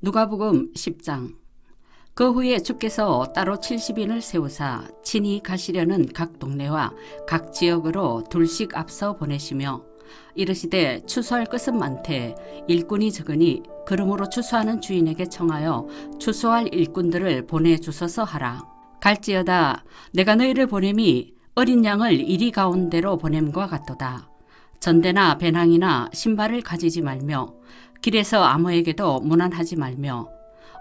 누가복음 10장. 그 후에 주께서 따로 70인을 세우사 친히 가시려는 각 동네와 각 지역으로 둘씩 앞서 보내시며 이르시되 추수할 것은 많되 일꾼이 적으니 그러므로 추수하는 주인에게 청하여 추수할 일꾼들을 보내주소서 하라. 갈지어다 내가 너희를 보냄이 어린 양을 이리 가운데로 보냄과 같도다. 전대나 배낭이나 신발을 가지지 말며 길에서 아무에게도 문안하지 말며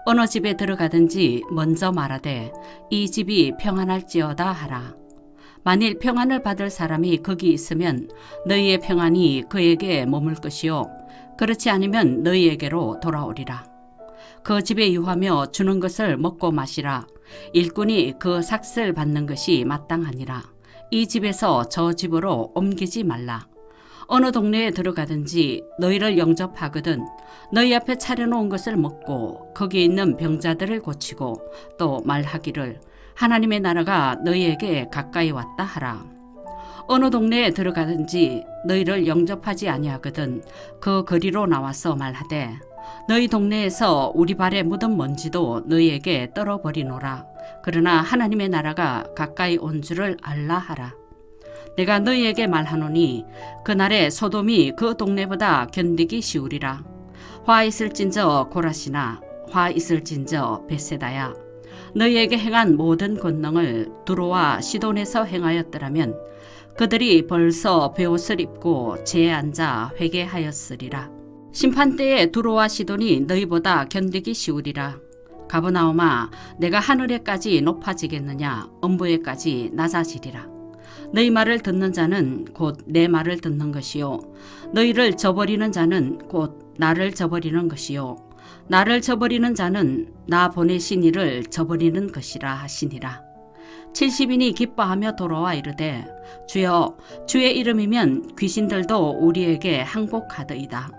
어느 집에 들어가든지 먼저 말하되 이 집이 평안할지어다 하라. 만일 평안을 받을 사람이 거기 있으면 너희의 평안이 그에게 머물 것이요 그렇지 않으면 너희에게로 돌아오리라. 그 집에 유하며 주는 것을 먹고 마시라. 일꾼이 그 삭슬 받는 것이 마땅하니라. 이 집에서 저 집으로 옮기지 말라. 어느 동네에 들어가든지 너희를 영접하거든 너희 앞에 차려놓은 것을 먹고 거기에 있는 병자들을 고치고 또 말하기를 하나님의 나라가 너희에게 가까이 왔다 하라. 어느 동네에 들어가든지 너희를 영접하지 아니하거든 그 거리로 나와서 말하되 너희 동네에서 우리 발에 묻은 먼지도 너희에게 떨어버리노라. 그러나 하나님의 나라가 가까이 온 줄을 알라 하라. 내가 너희에게 말하노니 그날에 소돔이 그 동네보다 견디기 쉬우리라. 화 있을진저 고라시나 화 있을진저 벳세다야. 너희에게 행한 모든 권능을 두로와 시돈에서 행하였더라면 그들이 벌써 베옷을 입고 제에 앉아 회개하였으리라. 심판때에 두로와 시돈이 너희보다 견디기 쉬우리라. 가버나움아 내가 하늘에까지 높아지겠느냐 음부에까지 낮아지리라. 너희 말을 듣는 자는 곧 내 말을 듣는 것이요 너희를 저버리는 자는 곧 나를 저버리는 것이요 나를 저버리는 자는 나 보내신 이를 저버리는 것이라 하시니라. 70인이 기뻐하며 돌아와 이르되 주여 주의 이름이면 귀신들도 우리에게 항복하더이다.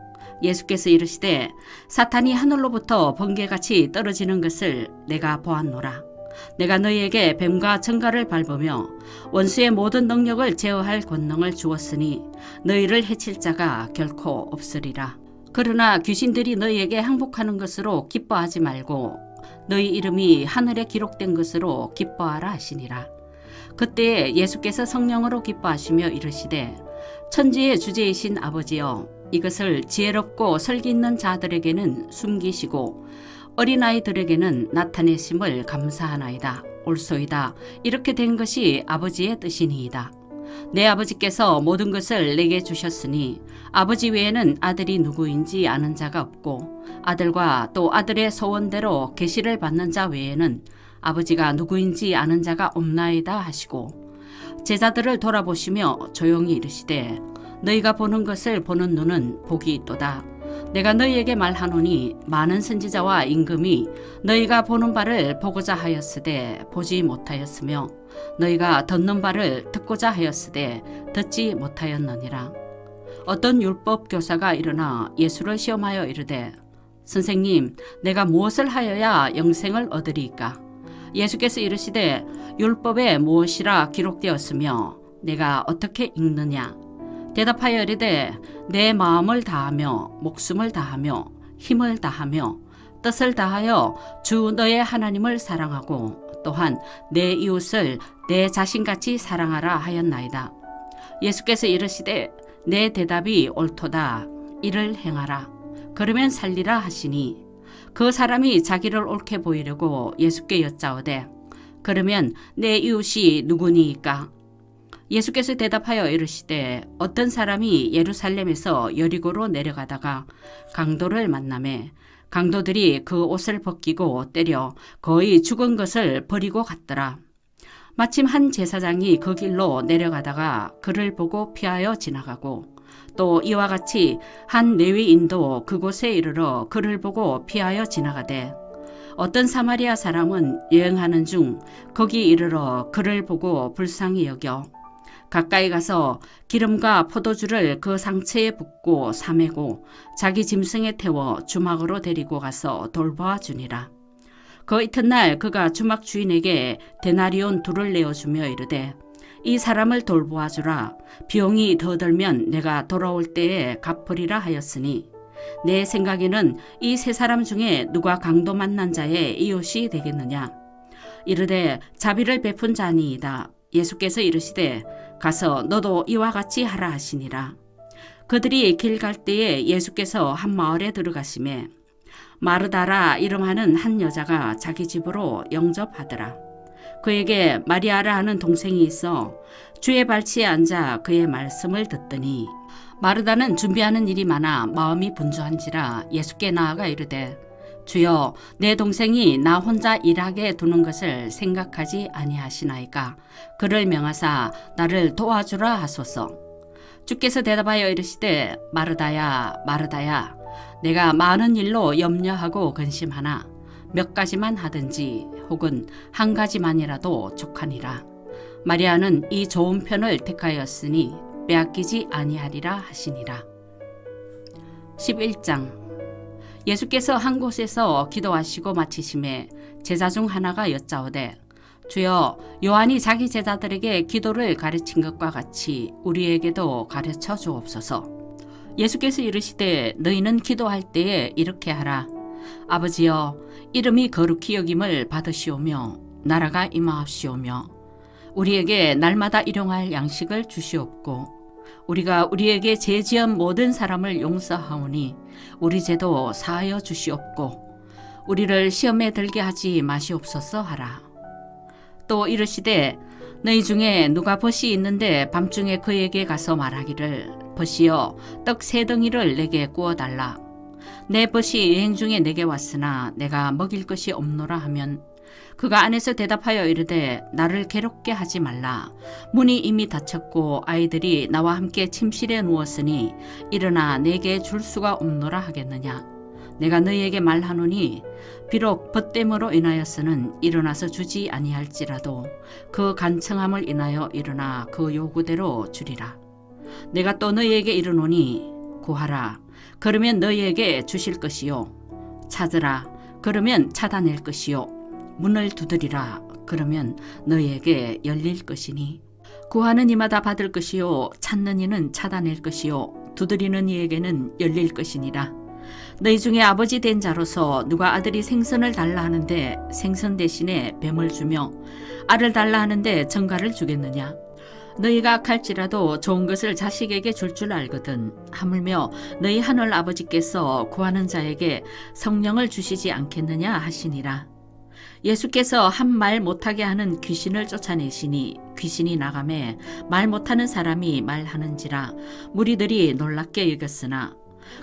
예수께서 이르시되 사탄이 하늘로부터 번개같이 떨어지는 것을 내가 보았노라. 내가 너희에게 뱀과 청갈을 밟으며 원수의 모든 능력을 제어할 권능을 주었으니 너희를 해칠 자가 결코 없으리라. 그러나 귀신들이 너희에게 항복하는 것으로 기뻐하지 말고 너희 이름이 하늘에 기록된 것으로 기뻐하라 하시니라. 그때 예수께서 성령으로 기뻐하시며 이르시되 천지의 주제이신 아버지여 이것을 지혜롭고 설기 있는 자들에게는 숨기시고 어린아이들에게는 나타내심을 감사하나이다. 옳소이다. 이렇게 된 것이 아버지의 뜻이니이다. 내 아버지께서 모든 것을 내게 주셨으니 아버지 외에는 아들이 누구인지 아는 자가 없고 아들과 또 아들의 소원대로 계시를 받는 자 외에는 아버지가 누구인지 아는 자가 없나이다 하시고 제자들을 돌아보시며 조용히 이르시되 너희가 보는 것을 보는 눈은 복이 있도다. 내가 너희에게 말하노니 많은 선지자와 임금이 너희가 보는 바를 보고자 하였으되 보지 못하였으며 너희가 듣는 바를 듣고자 하였으되 듣지 못하였느니라. 어떤 율법 교사가 일어나 예수를 시험하여 이르되 선생님 내가 무엇을 하여야 영생을 얻으리이까? 예수께서 이르시되 율법에 무엇이라 기록되었으며 내가 어떻게 읽느냐? 대답하여 이르되 내 마음을 다하며 목숨을 다하며 힘을 다하며 뜻을 다하여 주 너의 하나님을 사랑하고 또한 내 이웃을 내 자신같이 사랑하라 하였나이다. 예수께서 이르시되 내 대답이 옳도다. 이를 행하라. 그러면 살리라 하시니 그 사람이 자기를 옳게 보이려고 예수께 여짜오되 그러면 내 이웃이 누구니이까? 예수께서 대답하여 이르시되 어떤 사람이 예루살렘에서 여리고로 내려가다가 강도를 만나매 강도들이 그 옷을 벗기고 때려 거의 죽은 것을 버리고 갔더라. 마침 한 제사장이 그 길로 내려가다가 그를 보고 피하여 지나가고 또 이와 같이 한 레위인도 그곳에 이르러 그를 보고 피하여 지나가되 어떤 사마리아 사람은 여행하는 중 거기 이르러 그를 보고 불쌍히 여겨 가까이 가서 기름과 포도주를 그 상처에 붓고 사매고 자기 짐승에 태워 주막으로 데리고 가서 돌보아 주니라. 그 이튿날 그가 주막 주인에게 데나리온 2를 내어주며 이르되 이 사람을 돌보아 주라. 비용이 더 들면 내가 돌아올 때에 갚으리라 하였으니 내 생각에는 이 세 사람 중에 누가 강도 만난 자의 이웃이 되겠느냐. 이르되 자비를 베푼 자니이다. 예수께서 이르시되 가서 너도 이와 같이 하라 하시니라. 그들이 길 갈 때에 예수께서 한 마을에 들어가시매 마르다라 이름하는 한 여자가 자기 집으로 영접하더라. 그에게 마리아라 하는 동생이 있어 주의 발치에 앉아 그의 말씀을 듣더니 마르다는 준비하는 일이 많아 마음이 분주한지라 예수께 나아가 이르되 주여 내 동생이 나 혼자 일하게 두는 것을 생각하지 아니하시나이까. 그를 명하사 나를 도와주라 하소서. 주께서 대답하여 이르시되 마르다야 마르다야 내가 많은 일로 염려하고 근심하나 몇 가지만 하든지 혹은 한 가지만이라도 족하니라. 마리아는 이 좋은 편을 택하였으니 빼앗기지 아니하리라 하시니라. 11장. 예수께서 한 곳에서 기도하시고 마치심에 제자 중 하나가 여짜오되 주여 요한이 자기 제자들에게 기도를 가르친 것과 같이 우리에게도 가르쳐 주옵소서. 예수께서 이르시되 너희는 기도할 때에 이렇게 하라. 아버지여 이름이 거룩히 여김을 받으시오며 나라가 임하옵시오며 우리에게 날마다 일용할 양식을 주시옵고 우리가 우리에게 죄 지은 모든 사람을 용서하오니 우리 죄도 사하여 주시옵고 우리를 시험에 들게 하지 마시옵소서 하라. 또 이르시되 너희 중에 누가 벗이 있는데 밤중에 그에게 가서 말하기를 벗이여 떡 3덩이를 내게 구워달라. 내 벗이 여행 중에 내게 왔으나 내가 먹일 것이 없노라 하면 그가 안에서 대답하여 이르되 나를 괴롭게 하지 말라. 문이 이미 닫혔고 아이들이 나와 함께 침실에 누웠으니 일어나 내게 줄 수가 없노라 하겠느냐. 내가 너희에게 말하노니 비록 벗됨으로 인하여서는 일어나서 주지 아니할지라도 그 간청함을 인하여 일어나 그 요구대로 주리라. 내가 또 너희에게 이르노니 구하라. 그러면 너희에게 주실 것이요. 찾으라. 그러면 찾아낼 것이요. 문을 두드리라. 그러면 너희에게 열릴 것이니 구하는 이마다 받을 것이요 찾는 이는 찾아낼 것이요 두드리는 이에게는 열릴 것이니라. 너희 중에 아버지 된 자로서 누가 아들이 생선을 달라 하는데 생선 대신에 뱀을 주며 알을 달라 하는데 정갈을 주겠느냐. 너희가 악할지라도 좋은 것을 자식에게 줄 줄 알거든. 하물며 너희 하늘 아버지께서 구하는 자에게 성령을 주시지 않겠느냐 하시니라. 예수께서 한 말 못하게 하는 귀신을 쫓아내시니 귀신이 나가매 말 못하는 사람이 말하는지라 무리들이 놀랍게 여겼으나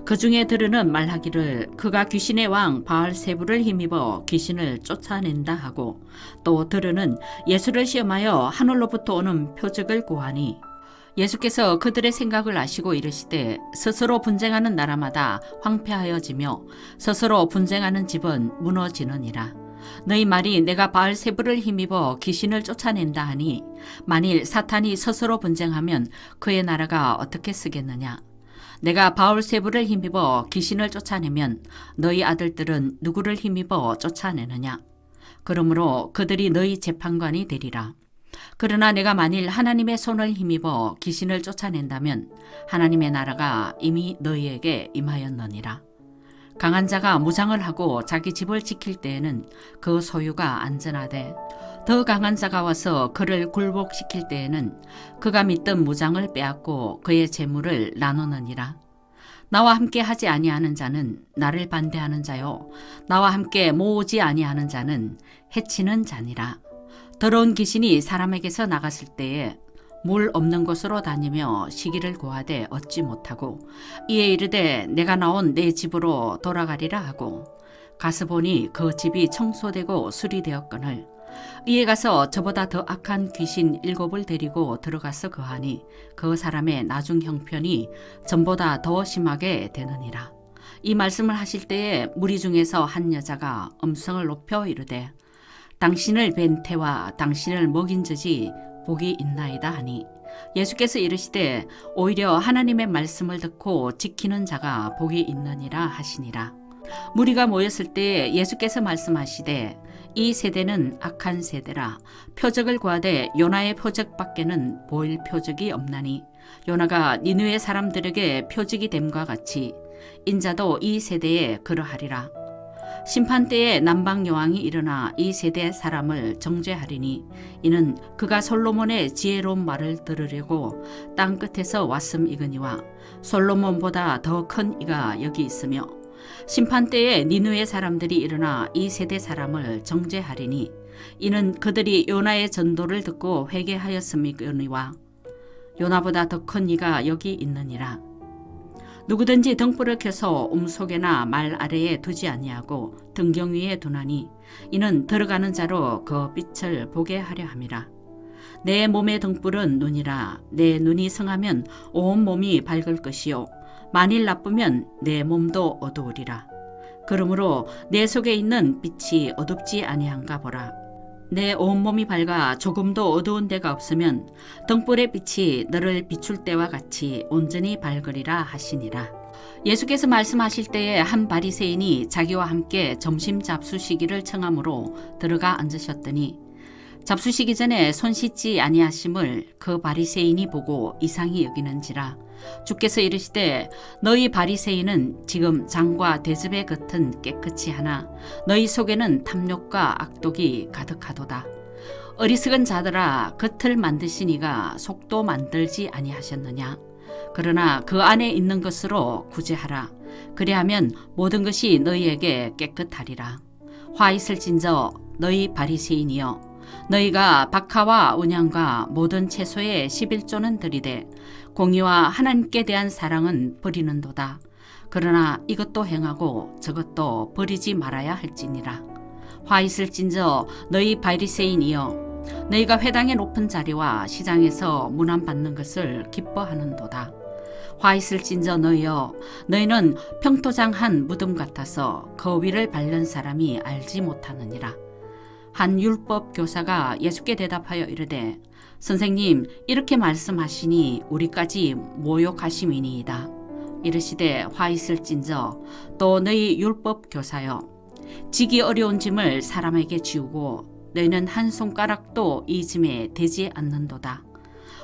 그 중에 들으는 말하기를 그가 귀신의 왕 바알세불을 힘입어 귀신을 쫓아낸다 하고 또 들으는 예수를 시험하여 하늘로부터 오는 표적을 구하니 예수께서 그들의 생각을 아시고 이르시되 스스로 분쟁하는 나라마다 황폐하여지며 스스로 분쟁하는 집은 무너지느니라. 너희 말이 내가 바알세불을 힘입어 귀신을 쫓아낸다 하니 만일 사탄이 스스로 분쟁하면 그의 나라가 어떻게 쓰겠느냐. 내가 바알세불을 힘입어 귀신을 쫓아내면 너희 아들들은 누구를 힘입어 쫓아내느냐. 그러므로 그들이 너희 재판관이 되리라. 그러나 내가 만일 하나님의 손을 힘입어 귀신을 쫓아낸다면 하나님의 나라가 이미 너희에게 임하였느니라. 강한 자가 무장을 하고 자기 집을 지킬 때에는 그 소유가 안전하되 더 강한 자가 와서 그를 굴복시킬 때에는 그가 믿던 무장을 빼앗고 그의 재물을 나누느니라. 나와 함께 하지 아니하는 자는 나를 반대하는 자요 나와 함께 모으지 아니하는 자는 해치는 자니라. 더러운 귀신이 사람에게서 나갔을 때에 물 없는 곳으로 다니며 시기를 구하되 얻지 못하고 이에 이르되 내가 나온 내 집으로 돌아가리라 하고 가서 보니 그 집이 청소되고 수리되었거늘 이에 가서 저보다 더 악한 귀신 7을 데리고 들어가서 거하니 그 사람의 나중 형편이 전보다 더 심하게 되느니라. 이 말씀을 하실 때에 무리 중에서 한 여자가 음성을 높여 이르되 당신을 뵌 태와 당신을 먹인 젖이 복이 있나이다 하니 예수께서 이르시되 오히려 하나님의 말씀을 듣고 지키는 자가 복이 있느니라 하시니라. 무리가 모였을 때 예수께서 말씀하시되 이 세대는 악한 세대라. 표적을 구하되 요나의 표적밖에는 보일 표적이 없나니 요나가 니느웨 사람들에게 표적이 됨과 같이 인자도 이 세대에 그러하리라. 심판때에 남방 여왕이 일어나 이 세대 사람을 정죄하리니 이는 그가 솔로몬의 지혜로운 말을 들으려고 땅 끝에서 왔음이거니와 솔로몬보다 더 큰 이가 여기 있으며 심판때에 니느웨 사람들이 일어나 이 세대 사람을 정죄하리니 이는 그들이 요나의 전도를 듣고 회개하였음이거니와 요나보다 더 큰 이가 여기 있느니라. 누구든지 등불을 켜서 움속에나 말 아래에 두지 아니하고 등경 위에 두나니 이는 들어가는 자로 그 빛을 보게 하려 함이라. 내 몸의 등불은 눈이라. 내 눈이 성하면 온 몸이 밝을 것이요 만일 나쁘면 내 몸도 어두우리라. 그러므로 내 속에 있는 빛이 어둡지 아니한가 보라. 내 온몸이 밝아 조금도 어두운 데가 없으면 등불의 빛이 너를 비출 때와 같이 온전히 밝으리라 하시니라. 예수께서 말씀하실 때에 한 바리새인이 자기와 함께 점심 잡수시기를 청함으로 들어가 앉으셨더니 잡수시기 전에 손 씻지 아니하심을 그 바리새인이 보고 이상히 여기는지라. 주께서 이르시되 너희 바리새인은 지금 장과 대접의 겉은 깨끗이 하나 너희 속에는 탐욕과 악독이 가득하도다. 어리석은 자들아, 겉을 만드시니가 속도 만들지 아니하셨느냐. 그러나 그 안에 있는 것으로 구제하라. 그리하면 모든 것이 너희에게 깨끗하리라. 화 있을진저 너희 바리새인이여, 너희가 박하와 온양과 모든 채소의 11조는 들이되 공의와 하나님께 대한 사랑은 버리는도다. 그러나 이것도 행하고 저것도 버리지 말아야 할지니라. 화 있을진저 너희 바리새인이여, 너희가 회당의 높은 자리와 시장에서 문안받는 것을 기뻐하는도다. 화 있을진저 너희여, 너희는 평토장 한 무덤 같아서 그 위를 밟는 사람이 알지 못하느니라. 한 율법 교사가 예수께 대답하여 이르되 선생님, 이렇게 말씀하시니 우리까지 모욕하심이니이다. 이르시되 화 있을진저 또 너희 율법 교사여, 지기 어려운 짐을 사람에게 지우고 너희는 한 손가락도 이 짐에 대지 않는도다.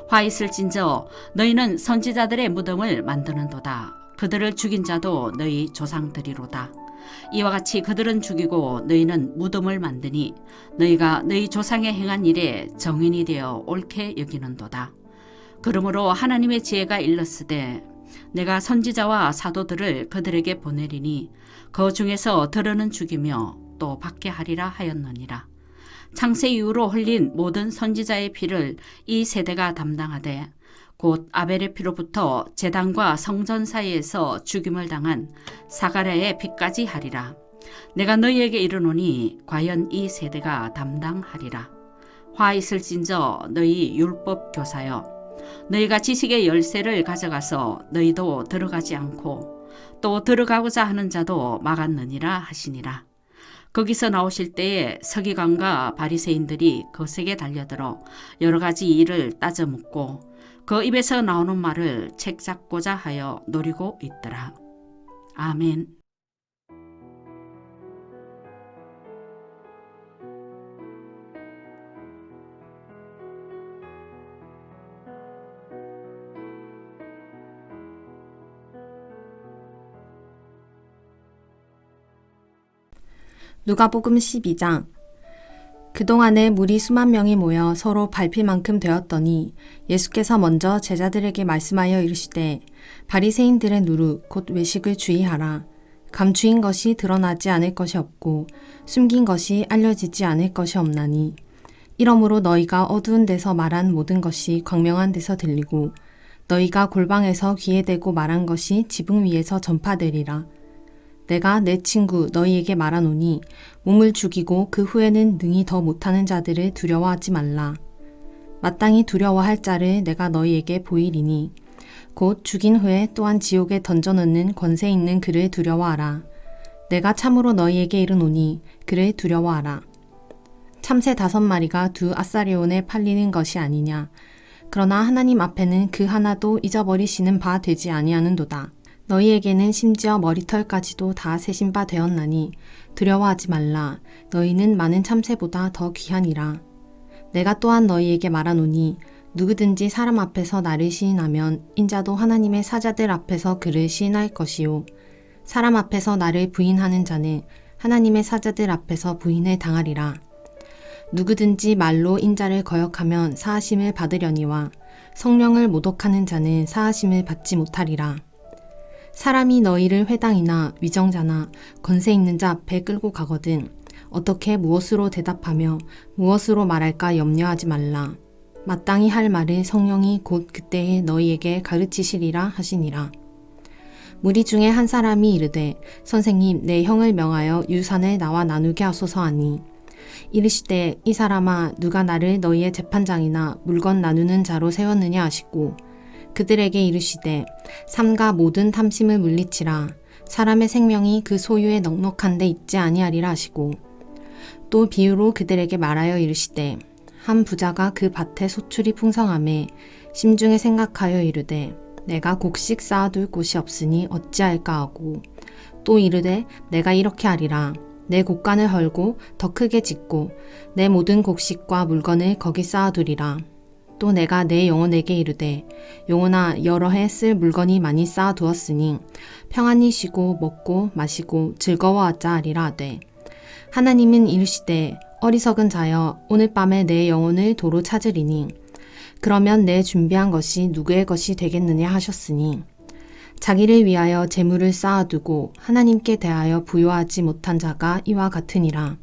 화 있을진저 너희는 선지자들의 무덤을 만드는도다. 그들을 죽인 자도 너희 조상들이로다. 이와 같이 그들은 죽이고 너희는 무덤을 만드니 너희가 너희 조상의 행한 일에 정인이 되어 옳게 여기는도다. 그러므로 하나님의 지혜가 일렀으되 내가 선지자와 사도들을 그들에게 보내리니 그 중에서 들으는 죽이며 또 받게 하리라 하였느니라. 창세 이후로 흘린 모든 선지자의 피를 이 세대가 담당하되 곧 아벨의 피로부터 제단과 성전 사이에서 죽임을 당한 사가랴의 피까지 하리라. 내가 너희에게 이르노니 과연 이 세대가 담당하리라. 화 있을진저 너희 율법 교사여, 너희가 지식의 열쇠를 가져가서 너희도 들어가지 않고 또 들어가고자 하는 자도 막았느니라 하시니라. 거기서 나오실 때에 서기관과 바리새인들이 거세게 달려들어 여러 가지 일을 따져 묻고 그 입에서 나오는 말을 책잡고자 하여 노리고 있더라. 아멘. 누가복음 12장. 그동안에 무리 수만 명이 모여 서로 밟힐 만큼 되었더니 예수께서 먼저 제자들에게 말씀하여 이르시되 바리새인들의 누루 곧 외식을 주의하라. 감추인 것이 드러나지 않을 것이 없고 숨긴 것이 알려지지 않을 것이 없나니 이러므로 너희가 어두운 데서 말한 모든 것이 광명한 데서 들리고 너희가 골방에서 귀에 대고 말한 것이 지붕 위에서 전파되리라. 내가 내 친구 너희에게 말하노니 몸을 죽이고 그 후에는 능히 더 못하는 자들을 두려워하지 말라. 마땅히 두려워할 자를 내가 너희에게 보이리니 곧 죽인 후에 또한 지옥에 던져넣는 권세 있는 그를 두려워하라. 내가 참으로 너희에게 이르노니 그를 두려워하라. 참새 5마리가 두 아사리온에 팔리는 것이 아니냐. 그러나 하나님 앞에는 그 하나도 잊어버리시는 바 되지 아니하는도다. 너희에게는 심지어 머리털까지도 다 세신 바 되었나니 두려워하지 말라. 너희는 많은 참새보다 더 귀하니라. 내가 또한 너희에게 말하노니 누구든지 사람 앞에서 나를 시인하면 인자도 하나님의 사자들 앞에서 그를 시인할 것이요 사람 앞에서 나를 부인하는 자는 하나님의 사자들 앞에서 부인을 당하리라. 누구든지 말로 인자를 거역하면 사하심을 받으려니와 성령을 모독하는 자는 사하심을 받지 못하리라. 사람이 너희를 회당이나 위정자나 권세 있는 자 앞에 끌고 가거든 어떻게 무엇으로 대답하며 무엇으로 말할까 염려하지 말라. 마땅히 할 말을 성령이 곧 그때에 너희에게 가르치시리라 하시니라. 무리 중에 한 사람이 이르되 선생님 내 형을 명하여 유산을 나와 나누게 하소서 하니 이르시되 이 사람아 누가 나를 너희의 재판장이나 물건 나누는 자로 세웠느냐 하시고 그들에게 이르시되 삼가 모든 탐심을 물리치라. 사람의 생명이 그 소유에 넉넉한 데 있지 아니하리라 하시고 또 비유로 그들에게 말하여 이르시되 한 부자가 그 밭에 소출이 풍성하매 심중에 생각하여 이르되 내가 곡식 쌓아둘 곳이 없으니 어찌할까 하고 또 이르되 내가 이렇게 하리라. 내 곡간을 헐고 더 크게 짓고 내 모든 곡식과 물건을 거기 쌓아두리라. 또 내가 내 영혼에게 이르되 영혼아 여러 해 쓸 물건이 많이 쌓아두었으니 평안히 쉬고 먹고 마시고 즐거워하자 하리라 하되 하나님은 이르시되 어리석은 자여 오늘 밤에 내 영혼을 도로 찾으리니 그러면 내 준비한 것이 누구의 것이 되겠느냐 하셨으니 자기를 위하여 재물을 쌓아두고 하나님께 대하여 부요하지 못한 자가 이와 같으니라.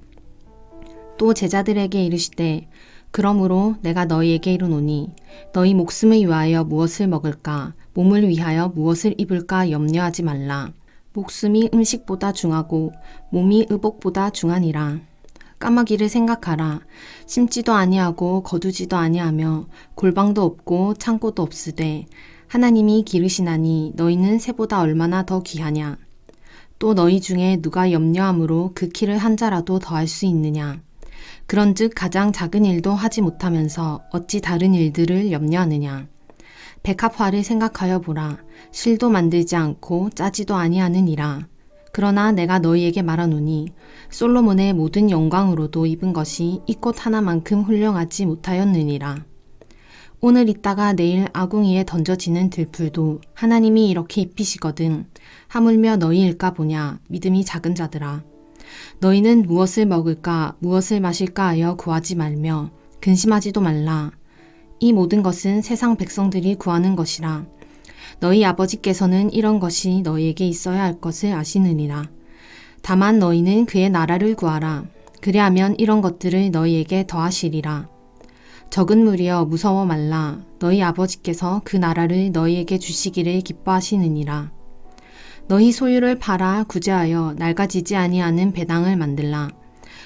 또 제자들에게 이르시되 그러므로 내가 너희에게 이르노니 너희 목숨을 위하여 무엇을 먹을까 몸을 위하여 무엇을 입을까 염려하지 말라. 목숨이 음식보다 중하고 몸이 의복보다 중하니라. 까마귀를 생각하라. 심지도 아니하고 거두지도 아니하며 골방도 없고 창고도 없으되 하나님이 기르시나니 너희는 새보다 얼마나 더 귀하냐. 또 너희 중에 누가 염려함으로 그 키를 한 자라도 더할 수 있느냐. 그런즉 가장 작은 일도 하지 못하면서 어찌 다른 일들을 염려하느냐. 백합화를 생각하여 보라. 실도 만들지 않고 짜지도 아니하느니라. 그러나 내가 너희에게 말하노니 솔로몬의 모든 영광으로도 입은 것이 이 꽃 하나만큼 훌륭하지 못하였느니라. 오늘 있다가 내일 아궁이에 던져지는 들풀도 하나님이 이렇게 입히시거든 하물며 너희일까 보냐. 믿음이 작은 자들아. 너희는 무엇을 먹을까 무엇을 마실까 하여 구하지 말며 근심하지도 말라. 이 모든 것은 세상 백성들이 구하는 것이라. 너희 아버지께서는 이런 것이 너희에게 있어야 할 것을 아시느니라. 다만 너희는 그의 나라를 구하라. 그리하면 이런 것들을 너희에게 더하시리라. 적은 무리여 무서워 말라. 너희 아버지께서 그 나라를 너희에게 주시기를 기뻐하시느니라. 너희 소유를 팔아 구제하여 낡아지지 아니하는 배당을 만들라.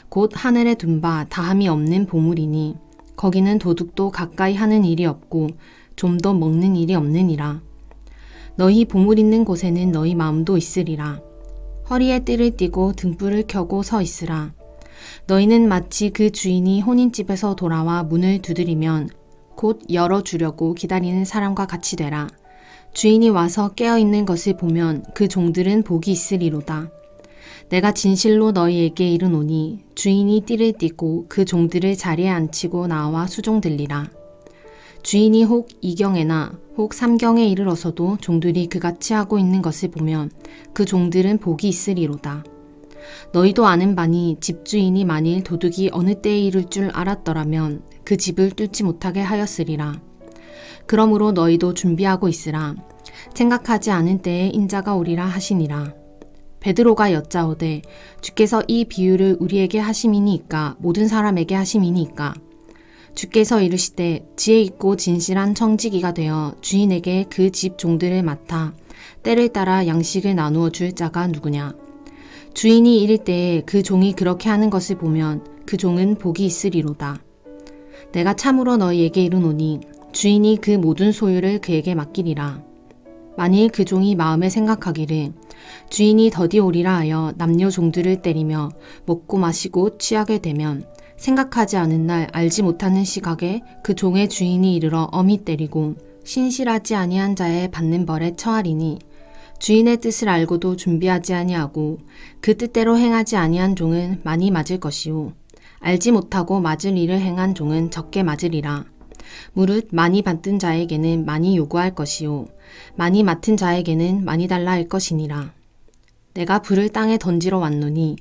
곧 하늘에 둔 바 다함이 없는 보물이니 거기는 도둑도 가까이 하는 일이 없고 좀도 먹는 일이 없느니라. 너희 보물 있는 곳에는 너희 마음도 있으리라. 허리에 띠를 띠고 등불을 켜고 서 있으라. 너희는 마치 그 주인이 혼인집에서 돌아와 문을 두드리면 곧 열어주려고 기다리는 사람과 같이 되라. 주인이 와서 깨어있는 것을 보면 그 종들은 복이 있으리로다. 내가 진실로 너희에게 이르노니 주인이 띠를 띠고 그 종들을 자리에 앉히고 나와 수종들리라. 주인이 혹 2경에나 혹 3경에 이르러서도 종들이 그같이 하고 있는 것을 보면 그 종들은 복이 있으리로다. 너희도 아는 바니 집주인이 만일 도둑이 어느 때에 이를 줄 알았더라면 그 집을 뚫지 못하게 하였으리라. 그러므로 너희도 준비하고 있으라. 생각하지 않은 때에 인자가 오리라 하시니라. 베드로가 여짜오되 주께서 이 비유를 우리에게 하심이니이까 모든 사람에게 하심이니이까. 주께서 이르시되 지혜 있고 진실한 청지기가 되어 주인에게 그 집 종들을 맡아 때를 따라 양식을 나누어 줄 자가 누구냐. 주인이 이를 때에 그 종이 그렇게 하는 것을 보면 그 종은 복이 있으리로다. 내가 참으로 너희에게 이르노니 주인이 그 모든 소유를 그에게 맡기리라. 만일 그 종이 마음에 생각하기를 주인이 더디 오리라 하여 남녀 종들을 때리며 먹고 마시고 취하게 되면 생각하지 않은 날 알지 못하는 시각에 그 종의 주인이 이르러 엄히 때리고 신실하지 아니한 자의 받는 벌에 처하리니 주인의 뜻을 알고도 준비하지 아니하고 그 뜻대로 행하지 아니한 종은 많이 맞을 것이요 알지 못하고 맞을 일을 행한 종은 적게 맞으리라. 무릇 많이 받은 자에게는 많이 요구할 것이요 많이 맡은 자에게는 많이 달라 할 것이니라. 내가 불을 땅에 던지러 왔노니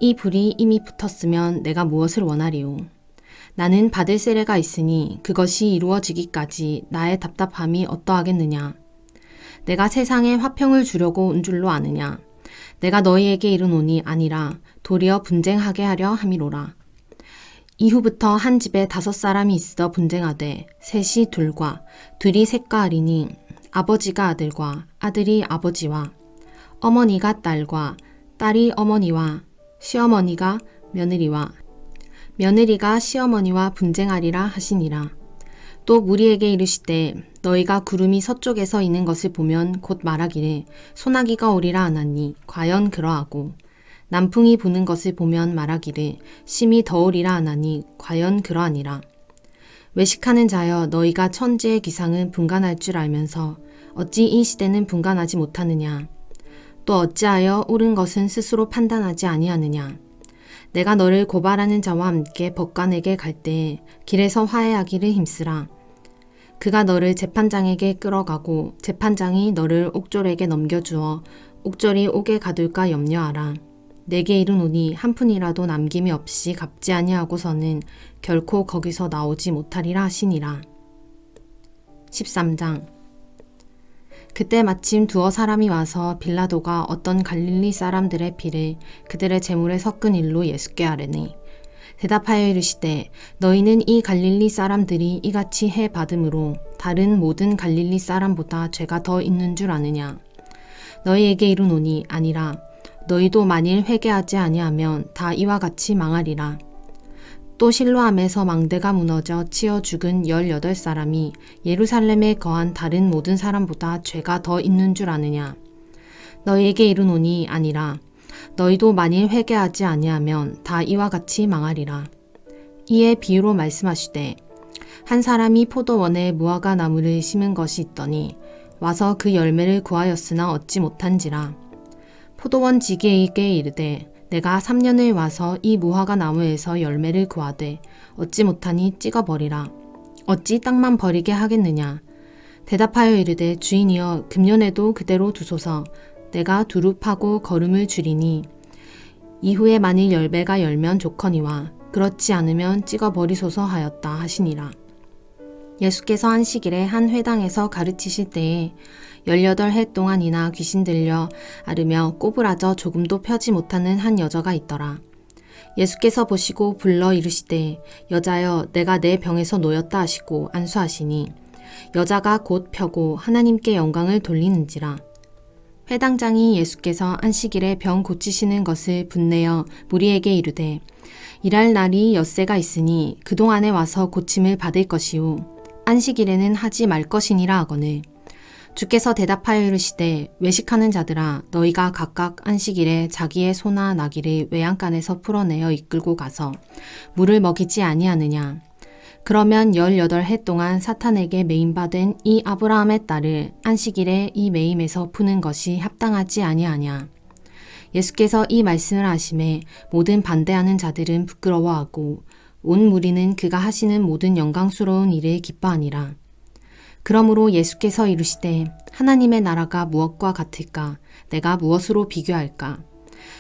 이 불이 이미 붙었으면 내가 무엇을 원하리요. 나는 받을 세례가 있으니 그것이 이루어지기까지 나의 답답함이 어떠하겠느냐. 내가 세상에 화평을 주려고 온 줄로 아느냐. 내가 너희에게 이르노니 아니라 도리어 분쟁하게 하려 함이로라. 이후부터 한 집에 5사람이 있어 분쟁하되 셋이 둘과 둘이 셋과 하리니 아버지가 아들과 아들이 아버지와 어머니가 딸과 딸이 어머니와 시어머니가 며느리와 며느리가 시어머니와 분쟁하리라 하시니라. 또 무리에게 이르시되 너희가 구름이 서쪽에서 이는 것을 보면 곧 말하기를 소나기가 오리라 하나니 과연 그러하고 남풍이 부는 것을 보면 말하기를 심히 더우리라 하나니 과연 그러하니라. 외식하는 자여 너희가 천지의 기상은 분간할 줄 알면서 어찌 이 시대는 분간하지 못하느냐. 또 어찌하여 옳은 것은 스스로 판단하지 아니하느냐. 내가 너를 고발하는 자와 함께 법관에게 갈 때에 길에서 화해하기를 힘쓰라. 그가 너를 재판장에게 끌어가고 재판장이 너를 옥졸에게 넘겨주어 옥졸이 옥에 가둘까 염려하라. 내게 이르노니 한 푼이라도 남김이 없이 갚지 아니하고서는 결코 거기서 나오지 못하리라 하시니라. 13장. 그때 마침 두어 사람이 와서 빌라도가 어떤 갈릴리 사람들의 피를 그들의 제물에 섞은 일로 예수께 아뢰니 대답하여 이르시되 너희는 이 갈릴리 사람들이 이같이 해 받음으로 다른 모든 갈릴리 사람보다 죄가 더 있는 줄 아느냐. 너희에게 이르노니 아니라 너희도 만일 회개하지 아니하면 다 이와 같이 망하리라. 또 실로암에서 망대가 무너져 치어 죽은 18사람이 예루살렘에 거한 다른 모든 사람보다 죄가 더 있는 줄 아느냐. 너희에게 이르노니 아니라 너희도 만일 회개하지 아니하면 다 이와 같이 망하리라. 이에 비유로 말씀하시되 한 사람이 포도원에 무화과 나무를 심은 것이 있더니 와서 그 열매를 구하였으나 얻지 못한지라. 포도원 지기에게 이르되 내가 3년을 와서 이 무화과 나무에서 열매를 구하되 얻지 못하니 찍어버리라. 어찌 땅만 버리게 하겠느냐. 대답하여 이르되 주인이여 금년에도 그대로 두소서. 내가 두릅하고 거름을 줄이니 이후에 만일 열매가 열면 좋거니와 그렇지 않으면 찍어버리소서 하였다 하시니라. 예수께서 안식일에 한 회당에서 가르치실 때에 18해 동안이나 귀신 들려 앓으며 꼬부라져 조금도 펴지 못하는 한 여자가 있더라. 예수께서 보시고 불러 이르시되 여자여 내가 내 병에서 놓였다 하시고 안수하시니 여자가 곧 펴고 하나님께 영광을 돌리는지라. 회당장이 예수께서 안식일에 병 고치시는 것을 분내어 무리에게 이르되 일할 날이 엿새가 있으니 그동안에 와서 고침을 받을 것이요 안식일에는 하지 말 것이니라 하거늘 주께서 대답하여 이르시되 외식하는 자들아 너희가 각각 안식일에 자기의 소나 나귀를 외양간에서 풀어내어 이끌고 가서 물을 먹이지 아니하느냐. 그러면 18해 동안 사탄에게 매임받은 이 아브라함의 딸을 안식일에 이 매임에서 푸는 것이 합당하지 아니하냐. 예수께서 이 말씀을 하심에 모든 반대하는 자들은 부끄러워하고 온 무리는 그가 하시는 모든 영광스러운 일을 기뻐하니라. 그러므로 예수께서 이르시되 하나님의 나라가 무엇과 같을까? 내가 무엇으로 비교할까?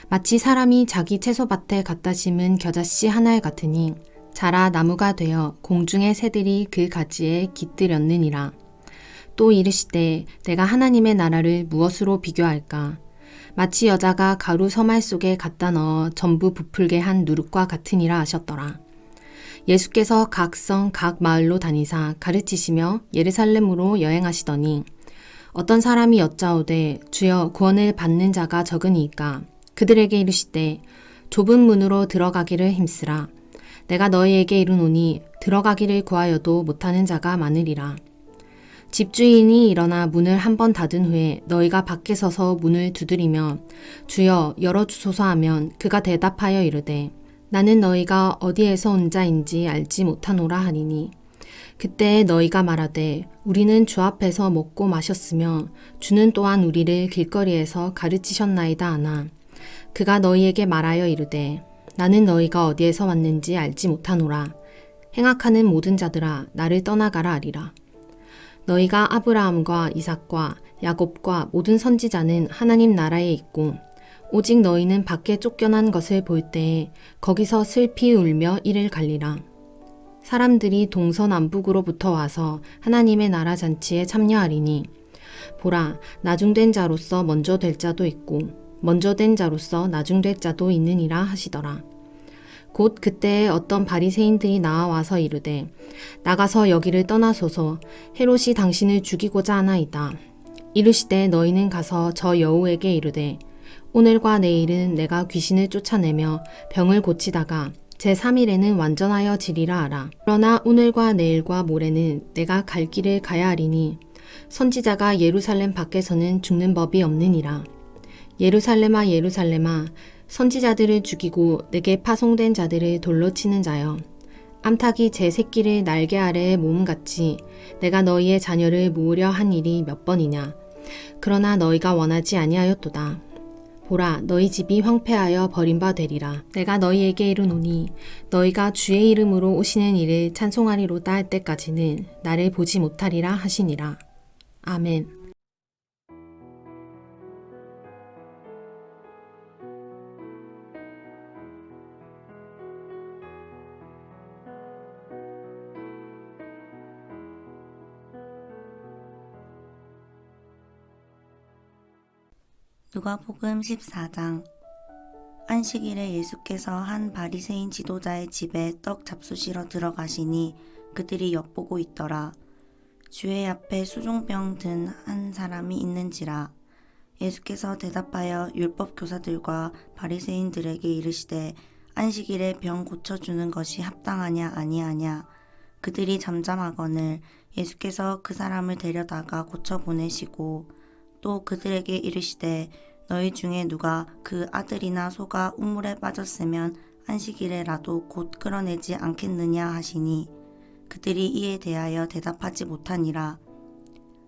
마치 사람이 자기 채소밭에 갖다 심은 겨자씨 하나에 같으니 자라 나무가 되어 공중의 새들이 그 가지에 깃들였느니라. 또 이르시되 내가 하나님의 나라를 무엇으로 비교할까? 마치 여자가 가루 서말 속에 갖다 넣어 전부 부풀게 한 누룩과 같으니라 하셨더라. 예수께서 각 성 각 마을로 다니사 가르치시며 예루살렘으로 여행하시더니 어떤 사람이 여짜오되 주여 구원을 받는 자가 적으니이까 그들에게 이르시되 좁은 문으로 들어가기를 힘쓰라. 내가 너희에게 이르노니 들어가기를 구하여도 못하는 자가 많으리라. 집주인이 일어나 문을 한 번 닫은 후에 너희가 밖에 서서 문을 두드리며 주여 열어주소서 하면 그가 대답하여 이르되 나는 너희가 어디에서 온 자인지 알지 못하노라 하리니 그때 너희가 말하되 우리는 주 앞에서 먹고 마셨으며 주는 또한 우리를 길거리에서 가르치셨나이다 하나 그가 너희에게 말하여 이르되 나는 너희가 어디에서 왔는지 알지 못하노라. 행악하는 모든 자들아 나를 떠나가라 하리라. 너희가 아브라함과 이삭과 야곱과 모든 선지자는 하나님 나라에 있고 오직 너희는 밖에 쫓겨난 것을 볼 때에 거기서 슬피 울며 이를 갈리라. 사람들이 동서남북으로부터 와서 하나님의 나라 잔치에 참여하리니 보라, 나중된 자로서 먼저 될 자도 있고 먼저 된 자로서 나중될 자도 있느니라 하시더라. 곧 그때에 어떤 바리새인들이 나와와서 이르되 나가서 여기를 떠나소서 헤롯이 당신을 죽이고자 하나이다. 이르시되 너희는 가서 저 여우에게 이르되 오늘과 내일은 내가 귀신을 쫓아내며 병을 고치다가 제3일에는 완전하여 지리라 하라. 그러나 오늘과 내일과 모레는 내가 갈 길을 가야 하리니 선지자가 예루살렘 밖에서는 죽는 법이 없느니라. 예루살렘아 예루살렘아 선지자들을 죽이고 내게 파송된 자들을 돌로 치는 자여 암탉이 제 새끼를 날개 아래에 모음같이 내가 너희의 자녀를 모으려 한 일이 몇 번이냐. 그러나 너희가 원하지 아니하였도다. 보라, 너희 집이 황폐하여 버림바 되리라. 내가 너희에게 이르노니 너희가 주의 이름으로 오시는 이를 찬송하리로다 할 때까지는 나를 보지 못하리라 하시니라. 아멘. 누가복음 14장. 안식일에 예수께서 한 바리새인 지도자의 집에 떡 잡수시러 들어가시니 그들이 엿보고 있더라. 주의 앞에 수종병 든 한 사람이 있는지라. 예수께서 대답하여 율법 교사들과 바리새인들에게 이르시되 안식일에 병 고쳐주는 것이 합당하냐 아니하냐. 그들이 잠잠하거늘 예수께서 그 사람을 데려다가 고쳐 보내시고 또 그들에게 이르시되 너희 중에 누가 그 아들이나 소가 우물에 빠졌으면 안식일에라도 곧 끌어내지 않겠느냐 하시니 그들이 이에 대하여 대답하지 못하니라.